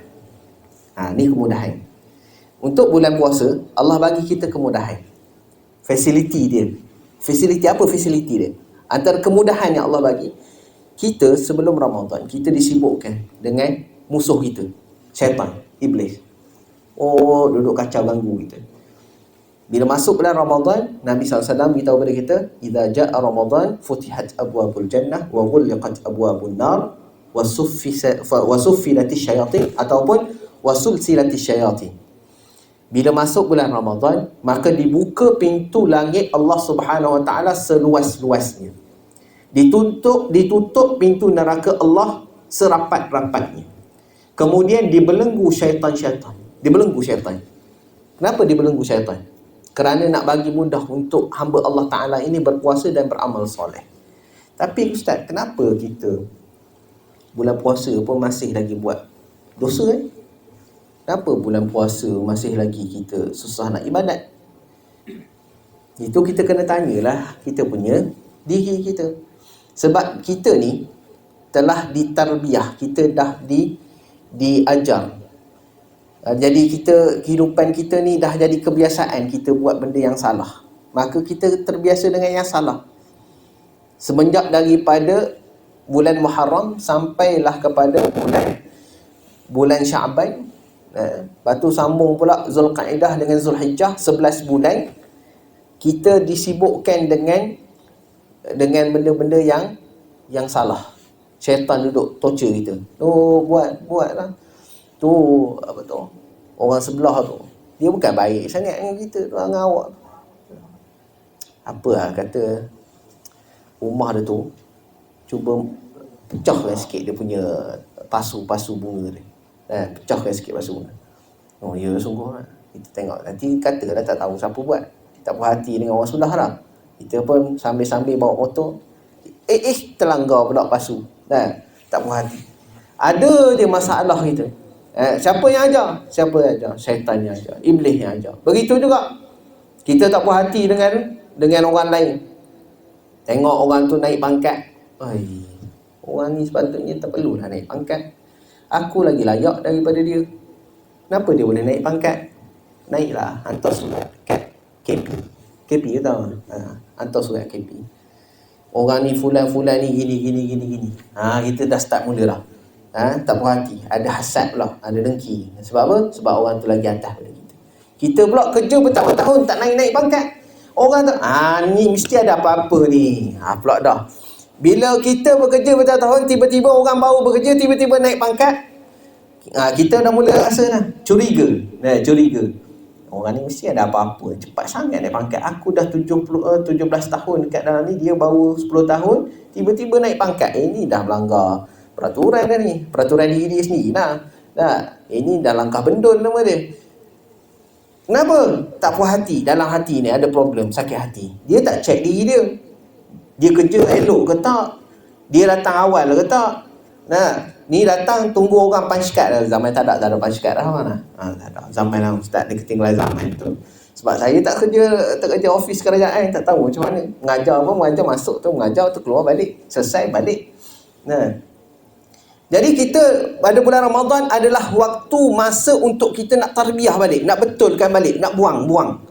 Ni kemudahan. Untuk bulan puasa, Allah bagi kita kemudahan. Fasiliti dia. Fasiliti apa fasiliti dia? Antara kemudahan yang Allah bagi, kita sebelum Ramadan, kita disibukkan dengan musuh kita, syaitan, iblis. Duduk kacau ganggu kita. Bila masuk bulan Ramadan, Nabi SAW beritahu kepada kita, idza jaa Ramadan futihat abwabul jannah wa ghulqat abwabun nar wa suffilatis syayatin ataupun wa sulsilatis syayatin. Bila masuk bulan Ramadan, maka dibuka pintu langit Allah Subhanahu wa taala seluas-luasnya. Ditutup pintu neraka Allah serapat-rapatnya. Kemudian dibelenggu syaitan-syaitan. Dibelenggu syaitan. Kenapa dibelenggu syaitan? Kerana nak bagi mudah untuk hamba Allah Ta'ala ini berpuasa dan beramal soleh. Tapi Ustaz, kenapa kita bulan puasa pun masih lagi buat dosa kan? Kenapa bulan puasa masih lagi kita susah nak ibadat? Itu kita kena tanyalah kita punya diri kita. Sebab kita ni telah ditarbiyah, kita dah diajar. Jadi kehidupan kita ni dah jadi kebiasaan kita buat benda yang salah. Maka kita terbiasa dengan yang salah. Semenjak daripada bulan Muharram sampailah kepada bulan Syaban. Lepas tu sambung pula Zulqa'dah dengan Zulhijjah, 11 bulan kita disibukkan dengan benda-benda yang salah. Syaitan duduk torture kita. Buatlah. Tu apa tu? Orang sebelah tu, dia bukan baik sangat dengan kita, dengan awak. Apa kata rumah dia tu, cuba pecahkan sikit dia punya pasu bunga dia. Pecahkan sikit pasu bunga. Ya sungguh lah. Kita tengok nanti kata dah tak tahu siapa buat. Tak puas hati dengan orang sebelah dah. Kita pun sambil-sambil bawa motor, terlanggar pula pasu. Tak puas hati. Ada dia masalah kita. Siapa yang ajar? Syaitan yang ajar, iblis yang ajar. Begitu juga kita tak puas hati dengan orang lain. Tengok orang tu naik pangkat, orang ni sepatutnya tak perlulah naik pangkat. Aku lagi layak daripada dia. Kenapa dia boleh naik pangkat? Naiklah, hantar surat KP tu tahu. Hantar surat KP. Orang ni fulan ni gini. Kita dah start mula dah. Tak puas hati, ada hasad pula, ada dengki. Sebab apa? Sebab orang tu lagi atas daripada kita. Kita pula kerja bertahun-tahun tak naik pangkat. Orang tu, ni mesti ada apa-apa ni. Pula dah. Bila kita bekerja bertahun-tahun, tiba-tiba orang baru bekerja, tiba-tiba naik pangkat, kita dah mula rasa dah curiga. Orang ni mesti ada apa-apa. Cepat sangat naik pangkat. Aku dah 17 tahun dekat dalam ni, dia baru 10 tahun, tiba-tiba naik pangkat. Ini dah melanggar peraturan dah ni. Peraturan diri dia sendiri lah. Ini dah langkah bendul nama dia. Kenapa? Tak puas hati. Dalam hati ni ada problem, sakit hati. Dia tak check diri dia. Dia kerja elok ke tak? Dia datang awal ke tak? Ni datang tunggu orang punch card dah. Zaman tak ada punch card dah mana? Tak ada. Zaman lah Ustaz, dia ketinggalan zaman tu. Sebab saya tak kerja office kerajaan, tak tahu macam mana. Mengajar masuk tu, mengajar tu keluar balik, selesai balik. Jadi kita pada bulan Ramadan adalah waktu masa untuk kita nak tarbiyah balik, nak betulkan balik, nak buang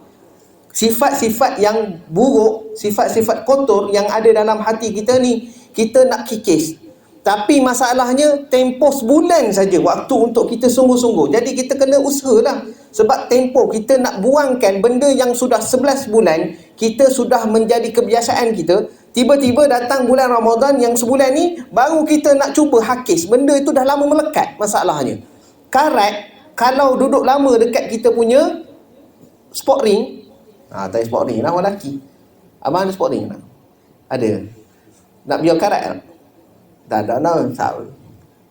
sifat-sifat yang buruk, sifat-sifat kotor yang ada dalam hati kita ni, kita nak kikis. Tapi masalahnya tempoh sebulan saja waktu untuk kita sungguh-sungguh. Jadi kita kena usahalah. Sebab tempoh kita nak buangkan benda yang sudah 11 bulan, kita sudah menjadi kebiasaan kita. Tiba-tiba datang bulan Ramadan yang sebulan ni, baru kita nak cuba hakis. Benda itu dah lama melekat masalahnya. Karat, kalau duduk lama dekat kita punya sport ring, tak sport ring lah orang lelaki. Abang ada sport ring tak? Ada. Nak biar karat tak? Tak ada nak.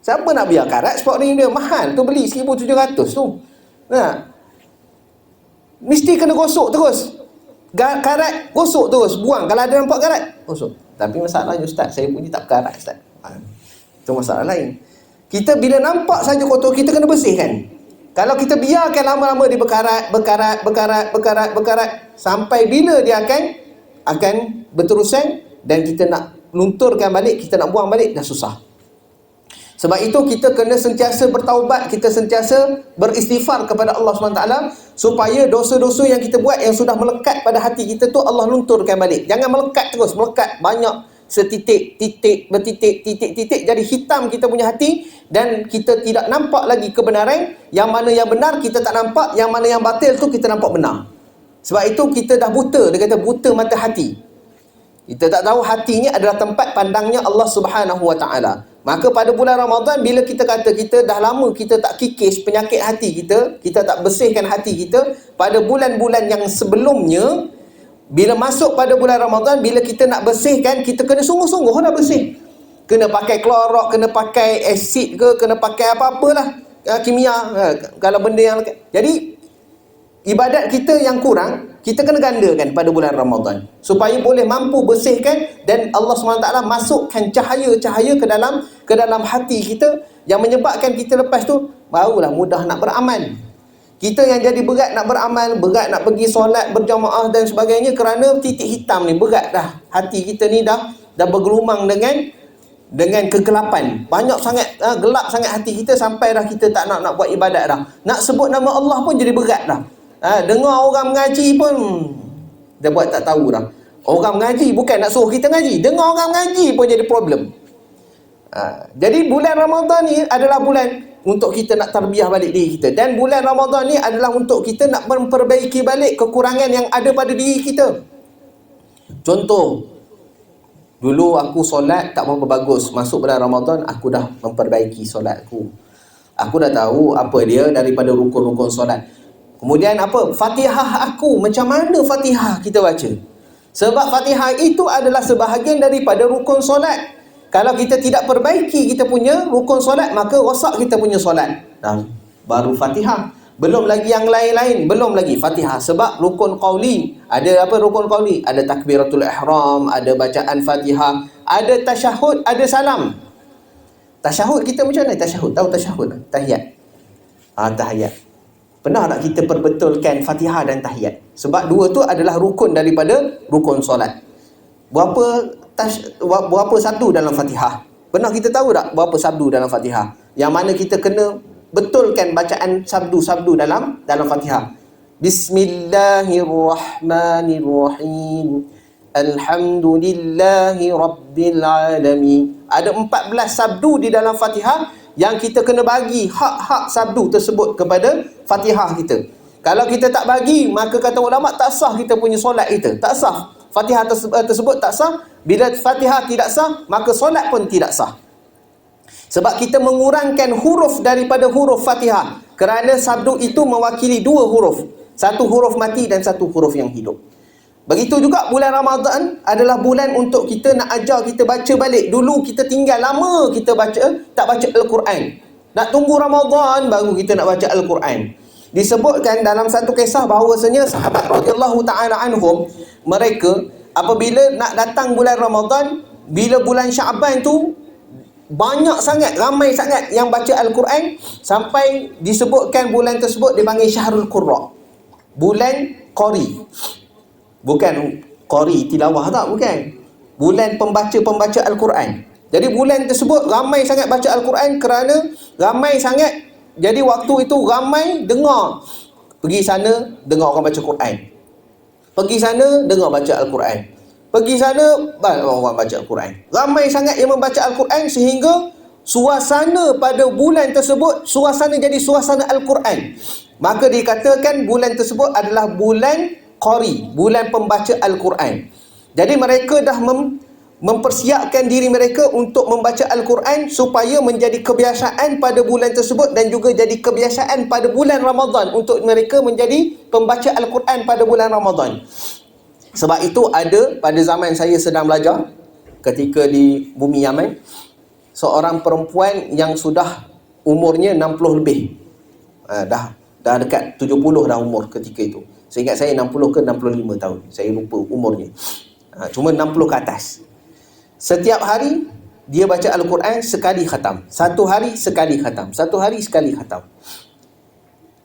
Siapa nak biar karat? Sport ring dia mahal tu, beli 1,700 tu. Mesti kena gosok terus. Karat gosok terus, buang. Kalau ada nampak karat, gosok. Tapi masalahnya ustaz, saya punya tak karat ustaz. Itu masalah lain. Kita bila nampak saja kotor, kita kena bersihkan. Kalau kita biarkan lama-lama dia berkarat sampai bila dia akan berterusan, dan kita nak lunturkan balik, kita nak buang balik, dah susah. Sebab itu kita kena sentiasa bertaubat, kita sentiasa beristighfar kepada Allah SWT, supaya dosa-dosa yang kita buat yang sudah melekat pada hati kita tu Allah lunturkan balik. Jangan melekat terus, melekat banyak, setitik, titik, bertitik, titik, jadi hitam kita punya hati, dan kita tidak nampak lagi kebenaran. Yang mana yang benar kita tak nampak, yang mana yang batil tu kita nampak benar. Sebab itu kita dah buta, dia kata buta mata hati. Kita tak tahu hati ni adalah tempat pandangnya Allah Subhanahu Wa Taala. Maka pada bulan Ramadan, bila kita kata kita dah lama kita tak kikis penyakit hati kita, kita tak bersihkan hati kita, pada bulan-bulan yang sebelumnya, bila masuk pada bulan Ramadan, bila kita nak bersihkan, kita kena sungguh-sungguh nak bersih. Kena pakai klorok, kena pakai asid ke, kena pakai apa-apalah, kimia, kalau benda yang... Jadi ibadat kita yang kurang, kita kena gandakan pada bulan Ramadan, supaya boleh mampu bersihkan, dan Allah SWT masukkan cahaya-cahaya ke dalam hati kita, yang menyebabkan kita lepas tu barulah mudah nak beramal. Kita yang jadi berat nak beramal, berat nak pergi solat berjamaah dan sebagainya, kerana titik hitam ni, berat dah hati kita ni, dah bergelumang dengan kegelapan. Banyak sangat gelap sangat hati kita, sampai dah kita tak nak buat ibadat dah. Nak sebut nama Allah pun jadi berat dah. Dengar orang mengaji pun dah buat tak tahu dah. Orang mengaji bukan nak suruh kita ngaji, dengar orang mengaji pun jadi problem. Jadi bulan Ramadan ni adalah bulan untuk kita nak tarbiyah balik diri kita, dan bulan Ramadan ni adalah untuk kita nak memperbaiki balik kekurangan yang ada pada diri kita. Contoh, dulu aku solat tak berapa bagus, masuk bulan Ramadan aku dah memperbaiki solat aku. Aku dah tahu apa dia daripada rukun-rukun solat. Kemudian apa? Fatihah aku, macam mana Fatihah kita baca? Sebab Fatihah itu adalah sebahagian daripada rukun solat. Kalau kita tidak perbaiki kita punya rukun solat, maka rosak kita punya solat. Baru Fatihah. Belum lagi yang lain-lain, belum lagi Fatihah. Sebab rukun qauli, ada apa rukun qauli? Ada takbiratul ihram, ada bacaan Fatihah, ada tasyahud, ada salam. Tasyahud kita macam mana? Tasyahud, tahu tasyahud? Tahiyat. Tahiyat. Pernah tak kita perbetulkan Fatihah dan tahiyat? Sebab dua tu adalah rukun daripada rukun solat. Berapa sabdu dalam Fatihah? Pernah kita tahu tak berapa sabdu dalam Fatihah? Yang mana kita kena betulkan bacaan sabdu-sabdu dalam Fatihah. Bismillahirrahmanirrahim. Alhamdulillahi rabbil alamin. Ada 14 sabdu di dalam Fatihah yang kita kena bagi hak-hak sabdu tersebut kepada Fatihah kita. Kalau kita tak bagi, maka kata ulama tak sah kita punya solat kita. Tak sah. Fatihah tersebut tak sah. Bila Fatihah tidak sah, maka solat pun tidak sah. Sebab kita mengurangkan huruf daripada huruf Fatihah, kerana sabdu itu mewakili dua huruf. Satu huruf mati dan satu huruf yang hidup. Begitu juga bulan Ramadan adalah bulan untuk kita nak ajar kita baca balik. Dulu kita tinggal lama kita tak baca Al-Quran. Nak tunggu Ramadan baru kita nak baca Al-Quran. Disebutkan dalam satu kisah bahawasanya sahabat radhiyallahu ta'ala anhum, mereka apabila nak datang bulan Ramadan, bila bulan Syaban tu banyak sangat, ramai sangat yang baca Al-Quran, sampai disebutkan bulan tersebut dipanggil Syahrul Qurra, bulan Qari. Bukan Qari tilawah tak, bukan. Bulan pembaca Al-Quran. Jadi bulan tersebut ramai sangat baca Al-Quran, kerana ramai sangat. Jadi waktu itu ramai dengar. Pergi sana dengar orang baca Quran. Pergi sana dengar baca Al-Quran. Pergi sana, orang baca Al-Quran. Ramai sangat yang membaca Al-Quran sehingga suasana pada bulan tersebut, suasana jadi suasana Al-Quran. Maka dikatakan bulan tersebut adalah bulan Qari, bulan pembaca Al-Quran. Jadi mereka dah mempersiapkan diri mereka untuk membaca Al-Quran supaya menjadi kebiasaan pada bulan tersebut dan juga jadi kebiasaan pada bulan Ramadan untuk mereka menjadi pembaca Al-Quran pada bulan Ramadan. Sebab itu ada pada zaman saya sedang belajar ketika di bumi Yaman, seorang perempuan yang sudah umurnya 60 lebih. Dah dekat 70 dah umur ketika itu. Seingat saya 60 ke 65 tahun. Saya lupa umurnya. Cuma 60 ke atas. Setiap hari dia baca Al-Quran sekali khatam. Satu hari sekali khatam. Satu hari sekali khatam.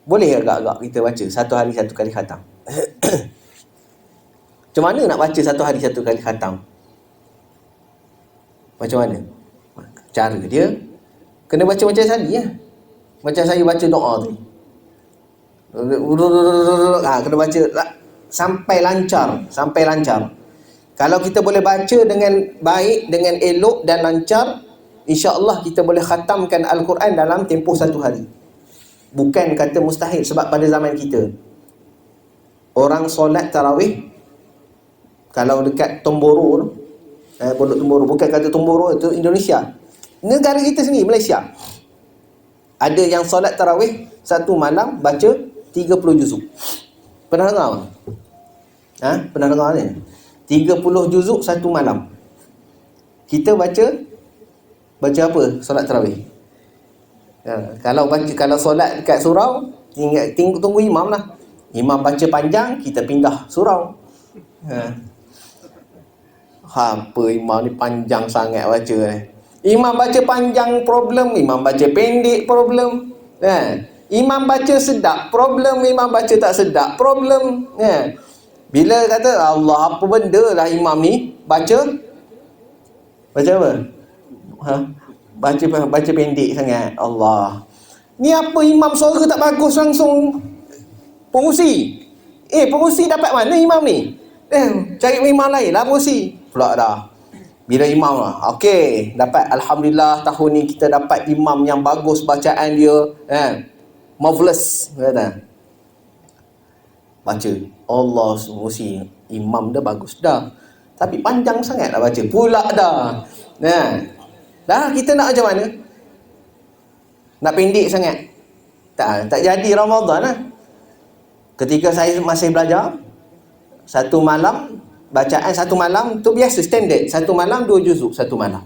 Boleh agak-agak kita baca satu hari satu kali khatam? Macam mana nak baca satu hari satu kali khatam? Macam mana? Cara dia kena baca macam saya ya. Macam saya baca doa tadi. Kena baca sampai lancar. Kalau kita boleh baca dengan baik, dengan elok dan lancar, insya-Allah kita boleh khatamkan Al-Quran dalam tempoh satu hari. Bukan kata mustahil, sebab pada zaman kita orang solat tarawih, kalau dekat Tomboro, Pondok Tomboro, bukan kata Tomboro itu Indonesia, negara kita sendiri, Malaysia, ada yang solat tarawih satu malam baca 30 juzuk. Pernah dengar? Pernah dengar ni? 30 juzuk satu malam. Kita baca apa? Solat tarawih. Kalau solat dekat surau, tunggu imam lah. Imam baca panjang, kita pindah surau. Apa imam ni panjang sangat baca Imam baca panjang problem, imam baca pendek problem. Imam baca sedap problem, imam baca tak sedap problem. Bila kata Allah, apa benda lah imam ni baca apa? Baca pendek sangat. Allah, ni apa imam suara tak bagus langsung pengusi. Pengusi dapat mana imam ni? Cari imam lain lah pengusi. Pula dah. Bila imam lah, okey, dapat Alhamdulillah tahun ni kita dapat imam yang bagus bacaan dia, marvelous, kata. Baca, Allah mesti imam dah bagus dah, tapi panjang sangat lah baca pula dah. Dah kita nak macam mana? Nak pendek sangat? Tak jadi Ramadan lah. Ketika saya masih belajar, satu malam bacaan satu malam tu biasa standard, satu malam 2 juzuk satu malam.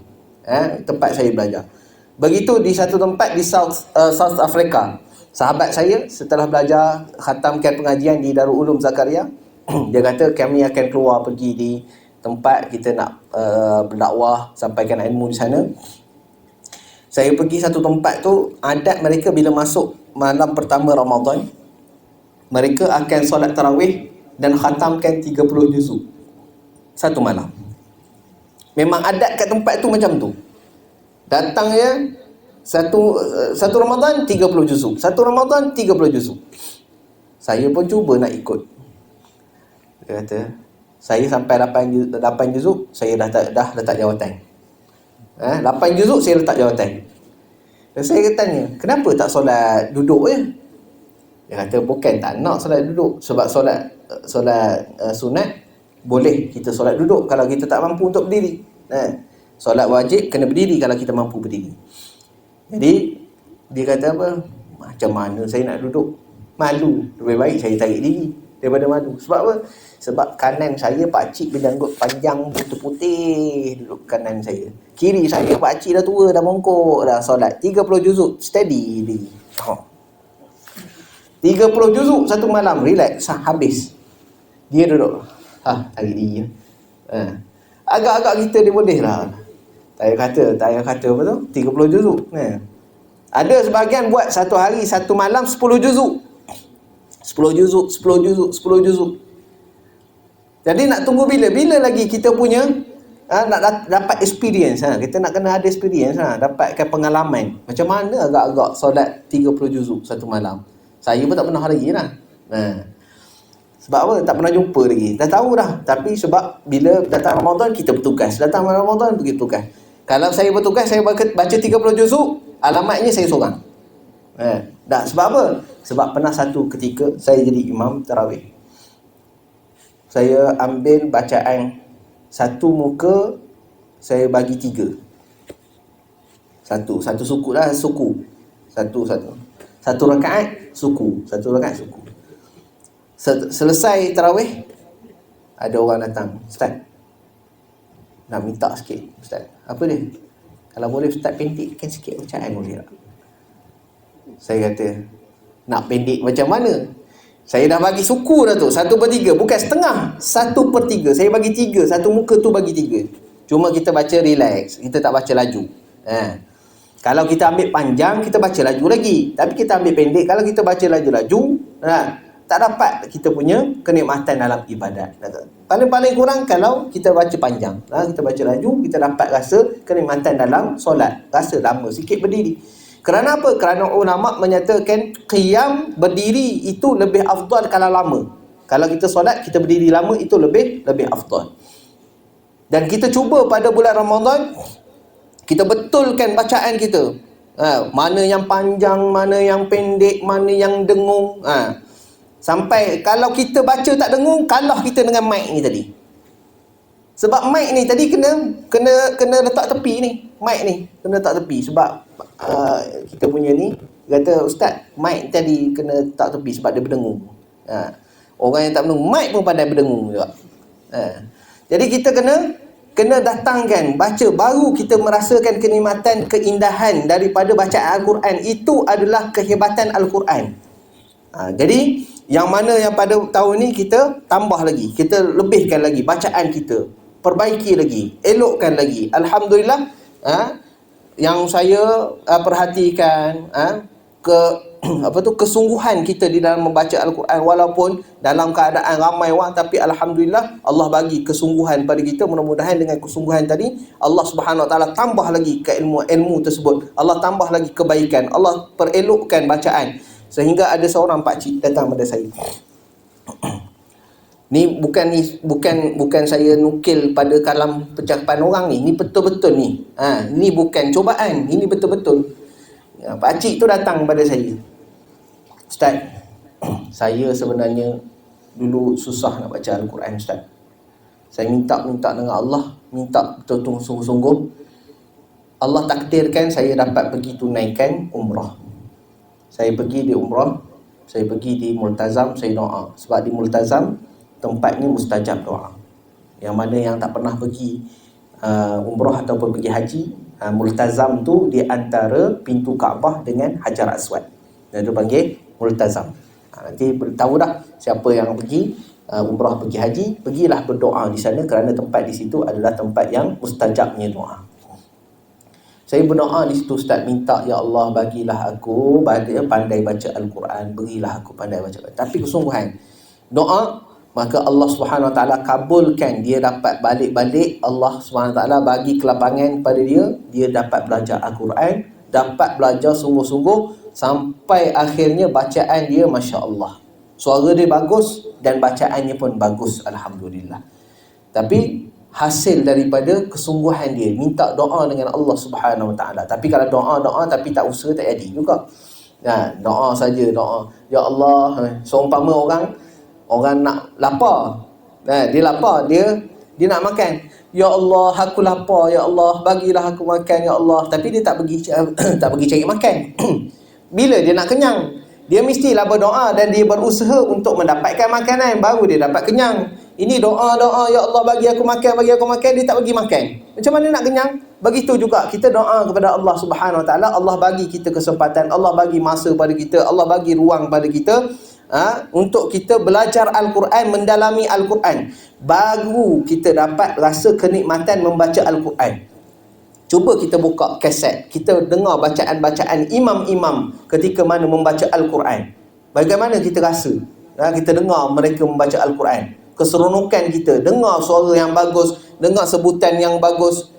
Tempat saya belajar. Begitu di satu tempat di South Africa. Sahabat saya setelah belajar khatamkan pengajian di Darul Ulum Zakaria, dia kata kami akan keluar pergi di tempat kita nak berdakwah, sampaikan ilmu di sana. Saya pergi satu tempat tu, adat mereka bila masuk malam pertama Ramadan, mereka akan solat tarawih dan khatamkan 30 juzuk satu malam. Memang adat kat tempat tu macam tu. Datang ya satu Ramadan 30 juzuk, satu Ramadan 30 juzuk. Saya pun cuba nak ikut. Dia kata, saya sampai 8 juzuk, saya dah letak jawatan. 8 juzuk saya letak jawatan. Dan saya tanya, kenapa tak solat duduk je? Dia kata, bukan tak nak solat duduk, sebab solat sunat boleh kita solat duduk kalau kita tak mampu untuk berdiri. Solat wajib kena berdiri kalau kita mampu berdiri. Jadi dia kata apa? Macam mana saya nak duduk? Malu. Lebih baik saya tarik diri daripada malu. Sebab apa? Sebab kanan saya pakcik berjanggut panjang putih-putih duduk kanan saya. Kiri saya pakcik dah tua, dah mongkok dah solat 30 juzuk steady diri. 30 juzuk satu malam, relax, habis. Dia duduk. Tarik diri. Agak-agak kita dia boleh lah. Tak payah kata apa tu? 30 juzuk. Ada sebahagian buat satu hari, satu malam 10 juzuk. 10 juzuk, 10 juzuk, 10 juzuk. Jadi nak tunggu bila lagi kita punya nak dapat experience. Kita nak kena ada experience, dapatkan pengalaman. Macam mana agak-agak solat 30 juzuk satu malam. Saya pun tak pernah lagi lah. Sebab apa? Tak pernah jumpa lagi. Dah tahu dah. Tapi sebab bila datang Ramadan, kita bertugas. Datang Ramadan, pergi bertugas. Kalau saya bertugas, saya baca 30 juzuk, alamatnya saya seorang. Dah, sebab apa? Sebab pernah satu ketika saya jadi imam tarawih. Saya ambil bacaan satu muka, saya bagi 3. Satu suku lah, suku. Satu rakaat suku, Selesai tarawih, ada orang datang, "Ustaz, nak minta sikit, Ustaz." "Apa dia?" "Kalau boleh Ustaz pendekkan sikit bacaan boleh tak?" Saya kata, "Nak pendek macam mana? Saya dah bagi suku dah tu, 1/3, bukan setengah, 1/3. Saya bagi 3, satu muka tu bagi 3. Cuma kita baca relax, kita tak baca laju. Kalau kita ambil panjang, kita baca laju lagi. Tapi kita ambil pendek, kalau kita baca laju-laju, tak dapat kita punya kenikmatan dalam ibadat. Paling-paling kurang kalau kita baca panjang, kita baca laju, kita dapat rasa kenikmatan dalam solat. Rasa lama sikit berdiri. Kerana apa? Kerana ulama menyatakan qiyam, berdiri itu lebih afdal kalau lama. Kalau kita solat, kita berdiri lama, itu lebih afdal. Dan kita cuba pada bulan Ramadan, kita betulkan bacaan kita. Mana yang panjang, mana yang pendek, mana yang dengung. Sampai kalau kita baca tak dengung, kalah kita dengan mic ni tadi. Sebab mic ni tadi kena letak tepi ni. Mic ni kena letak tepi. Sebab kita punya ni kata, "Ustaz, mic tadi kena letak tepi sebab dia berdengung." Orang yang tak berdengung, mic pun pandai berdengung juga. Jadi kita kena datangkan, baca, baru kita merasakan kenikmatan, keindahan daripada bacaan Al-Quran. Itu adalah kehebatan Al-Quran. Jadi yang mana yang pada tahun ni kita tambah lagi, kita lebihkan lagi bacaan kita, perbaiki lagi, elokkan lagi. Alhamdulillah, yang saya perhatikan kesungguhan kita di dalam membaca Al-Quran, walaupun dalam keadaan ramai orang, tapi alhamdulillah Allah bagi kesungguhan pada kita. Mudah-mudahan dengan kesungguhan tadi Allah Subhanahu Wa Taala tambah lagi ke ilmu tersebut, Allah tambah lagi kebaikan, Allah perelokkan bacaan. Sehingga ada seorang pakcik datang pada saya. Ni bukan saya nukil pada kalam percakapan orang ni. Ni betul-betul ni. Ni bukan cubaan, ini betul-betul. Pakcik tu datang pada saya. "Ustaz, saya sebenarnya dulu susah nak baca Al-Quran, Ustaz. Saya minta dengan Allah, minta betul-betul sungguh-sungguh. Allah takdirkan saya dapat pergi tunaikan umrah. Saya pergi di umrah, saya pergi di Multazam, saya doa. Sebab di Multazam tempatnya mustajab doa. Yang mana yang tak pernah pergi umrah ataupun pergi haji, Multazam tu di antara pintu Kaabah dengan Hajar Aswad. Dan dia panggil Multazam. Nanti tahu dah siapa yang pergi umrah, pergi haji, pergilah berdoa di sana, kerana tempat di situ adalah tempat yang mustajabnya doa. Saya berdoa di situ, Ustaz, minta, "Ya Allah, bagilah aku pandai baca Al-Quran, berilah aku pandai baca." Tapi kesungguhan doa, maka Allah Subhanahu Wa Taala kabulkan. Dia dapat balik-balik, Allah Subhanahu Wa Taala bagi kelapangan pada dia dapat belajar Al-Quran, dapat belajar sungguh-sungguh, sampai akhirnya bacaan dia Masya Allah, suara dia bagus dan bacaannya pun bagus, alhamdulillah. Tapi hasil daripada kesungguhan dia, minta doa dengan Allah Subhanahu Wa Taala. Tapi kalau doa tapi tak usaha, tak jadi juga. Doa saja, doa, "Ya Allah," seumpama orang nak lapar, dia lapar, dia nak makan, "Ya Allah, aku lapar, Ya Allah, bagilah aku makan, Ya Allah." Tapi dia tak pergi cari makan. Bila dia nak kenyang, dia mestilah berdoa dan dia berusaha untuk mendapatkan makanan, baru dia dapat kenyang. Ini doa, "Ya Allah, bagi aku makan, dia tak bagi makan. Macam mana nak kenyang? Begitu juga kita doa kepada Allah Subhanahu Wa Taala, Allah bagi kita kesempatan, Allah bagi masa pada kita, Allah bagi ruang pada kita, untuk kita belajar Al-Quran, mendalami Al-Quran, baru kita dapat rasa kenikmatan membaca Al-Quran. Cuba kita buka kaset, kita dengar bacaan-bacaan imam-imam ketika mana membaca Al-Quran. Bagaimana kita rasa? Kita dengar mereka membaca Al-Quran, keseronokan kita, dengar suara yang bagus, dengar sebutan yang bagus,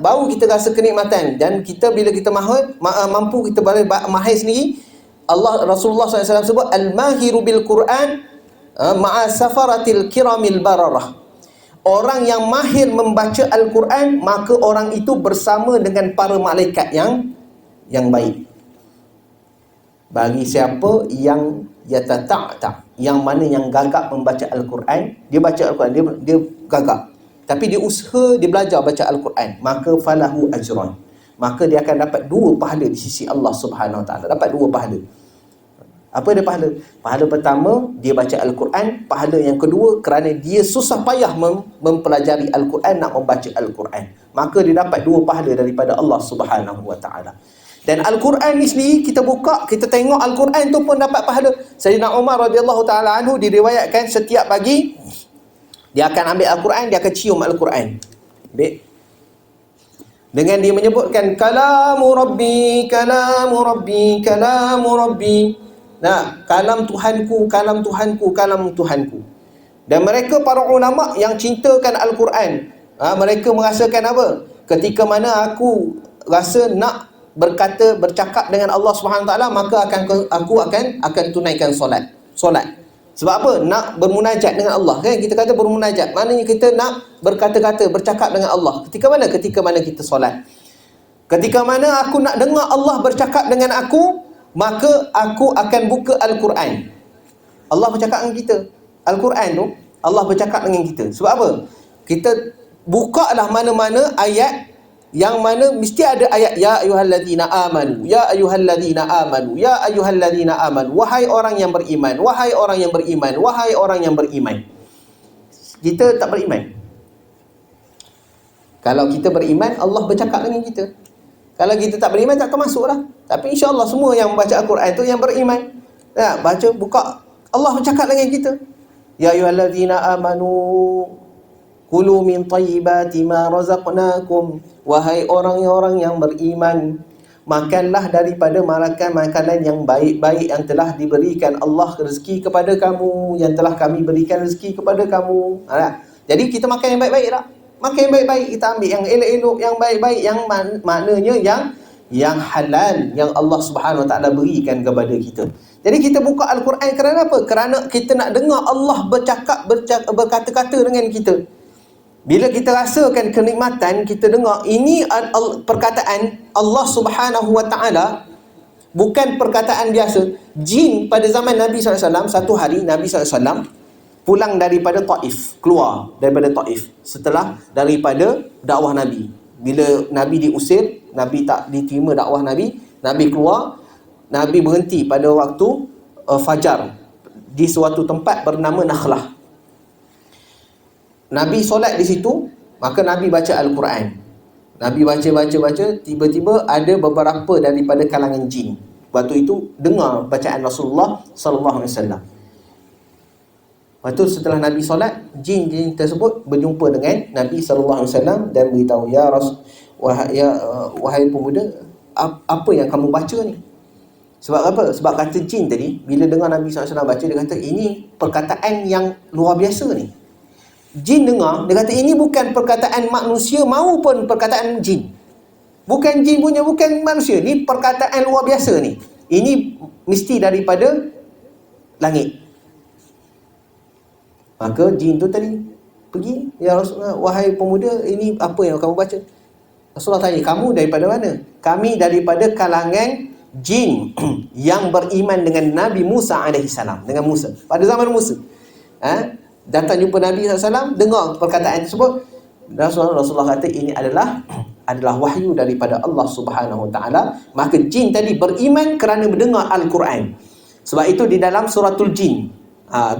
baru kita rasa kenikmatan. Dan kita bila kita mampu, kita boleh mahir sendiri. Rasulullah SAW sebut, "Al-mahiru bil Quran ma'a safaratil kiramil bararah. Orang yang mahir membaca Al-Quran, maka orang itu bersama dengan para malaikat yang baik. Bagi siapa yang yatata'ta, yang mana yang gagap membaca Al-Quran, dia baca Al-Quran, dia gagap, tapi dia usaha, dia belajar baca Al-Quran, maka falahu ajran, maka dia akan dapat 2 pahala di sisi Allah Subhanahu Wa Taala. Dapat 2 pahala. Apa dia pahala? Pahala pertama, dia baca Al-Quran. Pahala yang kedua, kerana dia susah payah mempelajari Al-Quran, nak membaca Al-Quran, maka dia dapat 2 pahala daripada Allah Subhanahu Wa Taala. Dan Al-Quran ni sendiri, kita buka, kita tengok Al-Quran tu pun dapat pahala. Sayyidina Umar radhiyallahu taala anhu diriwayatkan setiap pagi dia akan ambil Al-Quran, dia akan cium Al-Quran. Ambil. Dengan dia menyebutkan kalamu rabbi, kalamu rabbi, kalamu rabbi. Nah, kalam Tuhanku, kalam Tuhanku, kalam Tuhanku. Dan mereka para ulama yang cintakan Al-Quran, mereka merasakan apa? Ketika mana aku rasa nak bercakap dengan Allah Subhanahu Taala, maka aku akan tunaikan solat. Sebab apa? Nak bermunajat dengan Allah, kan? Kita kata bermunajat, maknanya kita nak berkata-kata, bercakap dengan Allah. Ketika mana? Ketika mana kita solat. Ketika mana aku nak dengar Allah bercakap dengan aku, maka aku akan buka Al-Quran. Allah bercakap dengan kita. Al-Quran tu, Allah bercakap dengan kita. Sebab apa? Kita bukalah mana-mana ayat yang mana mesti ada ayat ya ayyuhallazina amanu, ya ayyuhallazina amanu, ya ayyuhallazina amanu, wahai orang yang beriman, wahai orang yang beriman, wahai orang yang beriman. Kita tak beriman. Kalau kita beriman, Allah bercakap dengan kita. Kalau kita tak beriman, tak termasuklah. Tapi insya-Allah semua yang membaca Al-Quran itu yang beriman. Baca, buka, Allah bercakap dengan kita. Ya ayyuhallazina amanu kulu min tayyibati ma razaqnakum, wahai orang-orang yang beriman, makanlah daripada makanan yang baik-baik yang telah diberikan Allah rezeki kepada kamu, yang telah kami berikan rezeki kepada kamu. Jadi kita makan yang baik-baik tak? Makan yang baik-baik, kita ambil yang elok-elok, yang baik-baik, yang maknanya yang halal, yang Allah Subhanahu Wa Taala berikan kepada kita. Jadi kita buka Al-Quran kerana apa? Kerana kita nak dengar Allah berkata-kata dengan kita. Bila kita rasakan kenikmatan, kita dengar ini perkataan Allah Subhanahu Wa Taala, bukan perkataan biasa. Jin pada zaman Nabi SAW, satu hari Nabi SAW pulang daripada Taif, keluar daripada Taif setelah daripada dakwah Nabi. Bila Nabi diusir, Nabi tak diterima dakwah Nabi, Nabi keluar, Nabi berhenti pada waktu fajar di suatu tempat bernama Nakhlah. Nabi solat di situ, maka Nabi baca Al-Quran. Nabi baca, tiba-tiba ada beberapa daripada kalangan jin. Waktu itu dengar bacaan Rasulullah sallallahu alaihi wasallam. Waktu setelah Nabi solat, jin tersebut berjumpa dengan Nabi sallallahu alaihi wasallam dan beritahu, wahai pemuda, apa yang kamu baca ni? Sebab apa? Sebab kata jin tadi, bila dengar Nabi sallallahu alaihi wasallam baca, dia kata ini perkataan yang luar biasa ni. Jin dengar, dia kata ini bukan perkataan manusia maupun perkataan jin. Bukan jin punya, bukan manusia. Ni perkataan luar biasa ni. Ini mesti daripada langit. Maka jin tu tadi pergi, ya Rasulullah, wahai pemuda, ini apa yang kamu baca? Rasulullah tanya, kamu daripada mana? Kami daripada kalangan jin yang beriman dengan Nabi Musa alaihissalam, dengan Musa. Pada zaman Musa. Datang jumpa Nabi SAW, dengar perkataan tersebut. Rasulullah kata ini adalah wahyu daripada Allah Subhanahu Wa Taala. Maka jin tadi beriman kerana mendengar Al-Quran. Sebab itu di dalam suratul jin,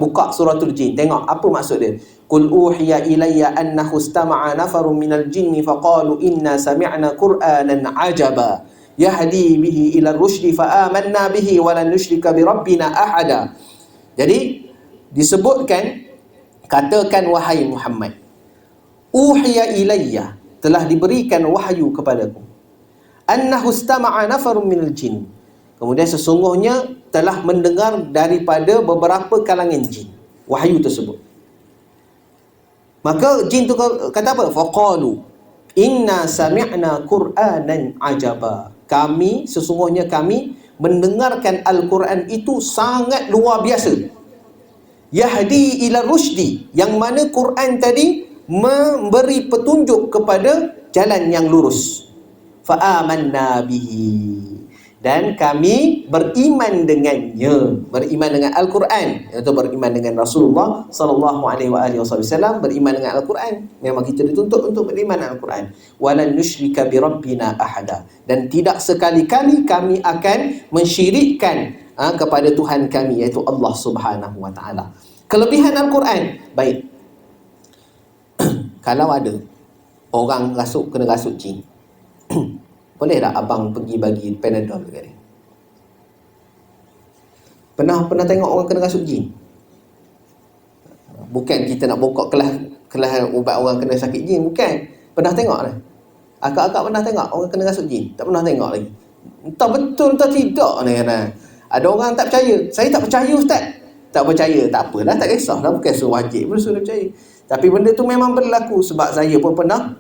buka suratul jin, tengok apa maksud dia. Qul uhiya ilayya annahu istama'a nafarun minal jinni faqalu inna sami'na qur'anan ajaba yahdi bihi ila rusydi fa amanna bihi wa lan nusyrika bi rabbina ahada. Jadi disebutkan, katakan wahai Muhammad, uhiya ilayya, telah diberikan wahyu kepadaku, annahu istama'a nafarun minal jin, kemudian sesungguhnya telah mendengar daripada beberapa kalangan jin wahyu tersebut. Maka jin tu kata apa? Faqalu inna sami'na qur'anan ajaba, sesungguhnya kami mendengarkan Al-Quran itu sangat luar biasa. yahdi ila rusydi, yang mana Quran tadi memberi petunjuk kepada jalan yang lurus. Fa amanna bihi, dan kami beriman dengannya, beriman dengan Al-Quran, iaitu beriman dengan Rasulullah sallallahu alaihi wasallam, beriman dengan Al-Quran. Memang kita dituntut untuk beriman dengan Al-Quran. Walan nusyrika bi rabbina ahada, dan tidak sekali-kali kami akan mensyirikkan kepada Tuhan kami, iaitu Allah Subhanahu wa taala. Kelebihan Al-Quran, baik. Kalau ada orang kena rasuk jin, boleh tak abang pergi bagi Panadol dekat dia? Pernah tengok orang kena rasuk jin? Bukan kita nak buka kelas ubat orang kena sakit jin, bukan. Pernah tengok lah. Akak-akak pernah tengok orang kena rasuk jin? Tak pernah tengok lagi. Entah betul entah tidak ni kan. Ada orang tak percaya. Saya tak percaya ustaz. Tak percaya, tak apalah, tak kisahlah, bukan suruh wajib pun suruh percaya. Tapi benda tu memang berlaku, sebab saya pun pernah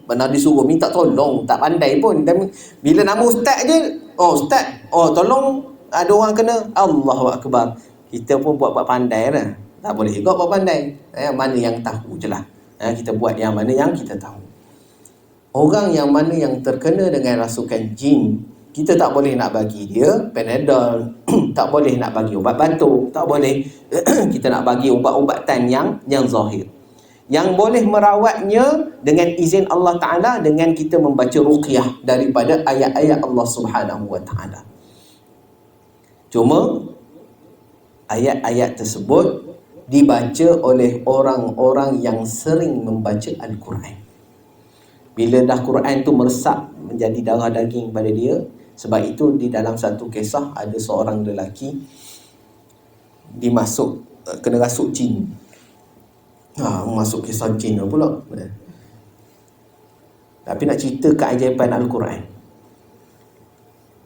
pernah disuruh minta tolong, tak pandai pun. Dan bila nama ustaz je, oh ustaz, oh tolong ada orang kena, Allahu akbar. Kita pun buat pandai lah. Tak boleh juga buat pandai. Mana yang tahu je lah. Kita buat yang mana yang kita tahu. Orang yang mana yang terkena dengan rasukan jin, kita tak boleh nak bagi dia Panadol, tak boleh nak bagi ubat batuk, tak boleh kita nak bagi ubat-ubatan yang zahir. Yang boleh merawatnya dengan izin Allah Ta'ala, dengan kita membaca ruqyah daripada ayat-ayat Allah Subhanahu Wa Ta'ala. Cuma ayat-ayat tersebut dibaca oleh orang-orang yang sering membaca Al-Quran. Bila dah Quran tu meresap menjadi darah daging pada dia. Sebab itu di dalam satu kisah ada seorang lelaki kena rasuk jin. Masuk kisah jin pula. Tapi nak cerita keajaiban Al-Quran.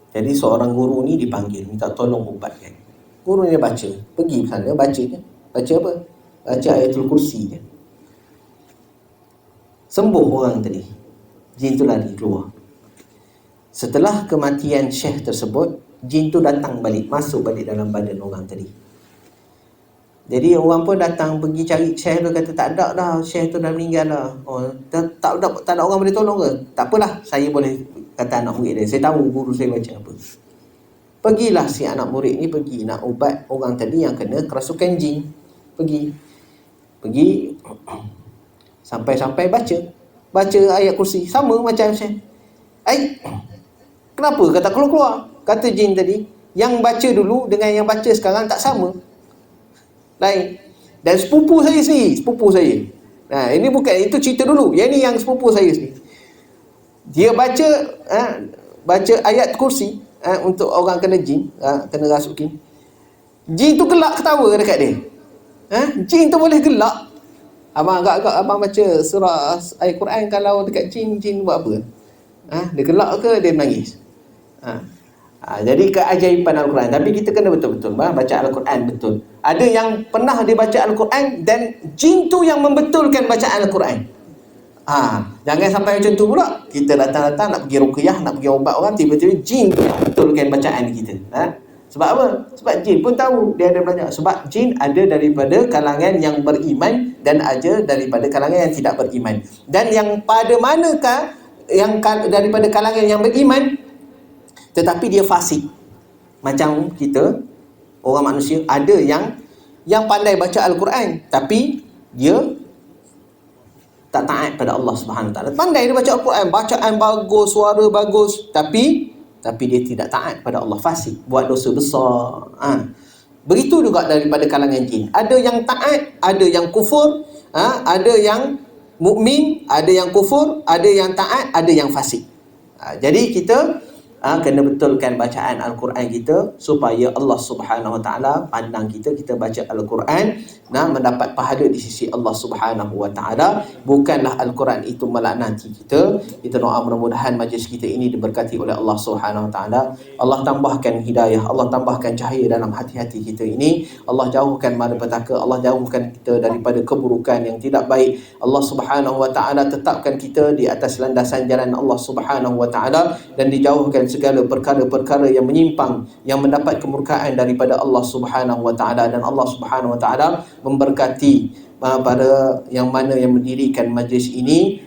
Jadi seorang guru ni dipanggil, minta tolong ubatkan. Guru ni baca, pergi sana baca je. Baca apa? Baca ayatul kursi je. Sembuh orang tadi. Jin tu lari keluar. Setelah kematian syekh tersebut, jin tu datang balik, masuk balik dalam badan orang tadi. Jadi orang pun datang pergi cari syekh tu, kata tak ada dah, syekh tu dah meninggal dah. Oh, tak ada orang boleh tolong ke? Tak apalah, saya boleh, kata anak murid dia. Saya tahu guru saya baca apa. Pergilah si anak murid ni pergi nak ubat orang tadi yang kena kerasukan jin. Pergi sampai baca ayat kursi sama macam syekh. Kenapa kata keluar? Kata jin tadi, yang baca dulu dengan yang baca sekarang tak sama. Lain. Dan sepupu saya. Ini bukan, itu cerita dulu. Yang ni yang sepupu saya sendiri. Dia baca ayat kursi untuk orang kena jin, kena rasukin. Jin tu gelak ketawa dekat dia. Jin tu boleh gelak. Abang agak-agak abang baca surah ayat Quran, kalau dekat jin buat apa? Dia gelak ke dia menangis? Jadi keajaiban Al-Quran. Tapi kita kena betul-betul baca Al-Quran betul. Ada yang pernah dia baca Al-Quran dan jin tu yang membetulkan bacaan Al-Quran. Jangan sampai macam tu pula. Kita datang-datang nak pergi ruqyah, nak pergi ubat orang, tiba-tiba jin tu yang betulkan bacaan kita. Sebab apa? Sebab jin pun tahu dia ada belajar. Sebab jin ada daripada kalangan yang beriman dan ada daripada kalangan yang tidak beriman. Dan yang pada manakah yang daripada kalangan yang beriman tetapi dia fasik, macam kita orang manusia, ada yang pandai baca Al-Quran tapi dia tak taat pada Allah Subhanahu Wa Taala. Pandai dia baca Al-Quran, bacaan bagus, suara bagus, tapi dia tidak taat pada Allah, fasik, buat dosa besar. Begitu juga daripada kalangan jin. Ada yang taat, ada yang kufur, ada yang mukmin, ada yang kufur, ada yang taat, ada yang fasik. Jadi kita kena betulkan bacaan Al-Quran kita supaya Allah Subhanahu Wa Taala pandang kita baca Al-Quran mendapat pahala di sisi Allah Subhanahu Wa Taala. Bukanlah Al-Quran itu melaknati kita. Kita doa mudah-mudahan majlis kita ini diberkati oleh Allah Subhanahu Wa Taala. Allah tambahkan hidayah, Allah tambahkan cahaya dalam hati-hati kita ini. Allah jauhkan malapetaka, Allah jauhkan kita daripada keburukan yang tidak baik. Allah Subhanahu Wa Taala tetapkan kita di atas landasan jalan Allah Subhanahu Wa Taala dan dijauhkan segala perkara-perkara yang menyimpang, yang mendapat kemurkaan daripada Allah Subhanahu wa taala. Dan Allah Subhanahu wa taala memberkati pada yang mana yang mendirikan majlis ini,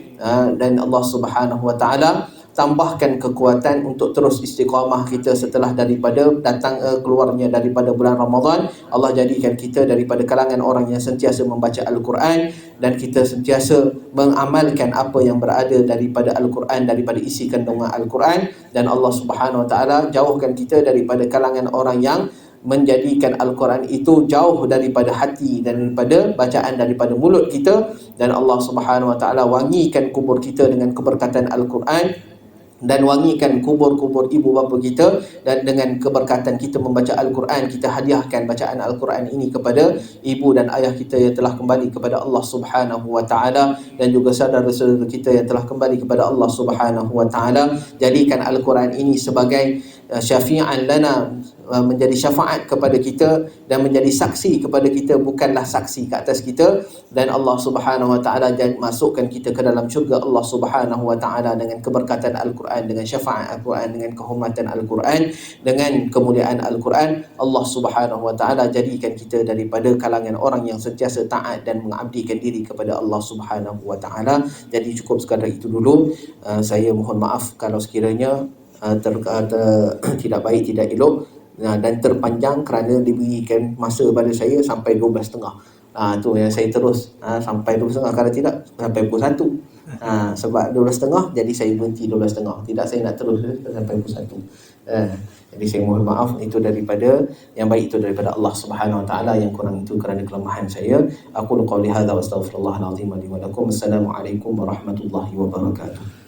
dan Allah Subhanahu wa taala tambahkan kekuatan untuk terus istiqamah kita setelah daripada datang keluarnya daripada bulan Ramadan. Allah jadikan kita daripada kalangan orang yang sentiasa membaca Al-Quran, dan kita sentiasa mengamalkan apa yang berada daripada Al-Quran, daripada isi kandungan Al-Quran. Dan Allah Subhanahu wa taala jauhkan kita daripada kalangan orang yang menjadikan Al-Quran itu jauh daripada hati dan daripada bacaan daripada mulut kita. Dan Allah Subhanahu wa taala wangikan kubur kita dengan keberkatan Al-Quran, dan wangikan kubur-kubur ibu bapa kita, dan dengan keberkatan kita membaca Al-Quran, kita hadiahkan bacaan Al-Quran ini kepada ibu dan ayah kita yang telah kembali kepada Allah Subhanahu wa taala, dan juga saudara-saudara kita yang telah kembali kepada Allah Subhanahu wa taala. Jadikan Al-Quran ini sebagai syafi'an lana, menjadi syafaat kepada kita dan menjadi saksi kepada kita, bukanlah saksi ke atas kita. Dan Allah Subhanahu wa taala masukkan kita ke dalam syurga Allah Subhanahu wa taala dengan keberkatan Al-Quran, dengan syafaat Al-Quran, dengan kehormatan Al-Quran, dengan kemuliaan Al-Quran. Allah Subhanahu wa taala jadikan kita daripada kalangan orang yang sentiasa taat dan mengabdikan diri kepada Allah Subhanahu wa taala. Jadi cukup sekadar itu dulu. Saya mohon maaf kalau sekiranya tidak baik, tidak elok dan terpanjang, kerana diberikan masa pada saya sampai 12.30. Tu yang saya terus sampai 12.30, kalau tidak sampai pukul 1. Sebab 12.30 jadi saya berhenti 12.30. Tidak, saya nak terus sampai pukul 1. Jadi saya mohon maaf, itu daripada yang baik itu daripada Allah Subhanahu wa taala, yang kurang itu kerana kelemahan saya. Aku qouli hadza wa astaghfirullahal azim li wa lakum. Assalamualaikum warahmatullahi wabarakatuh.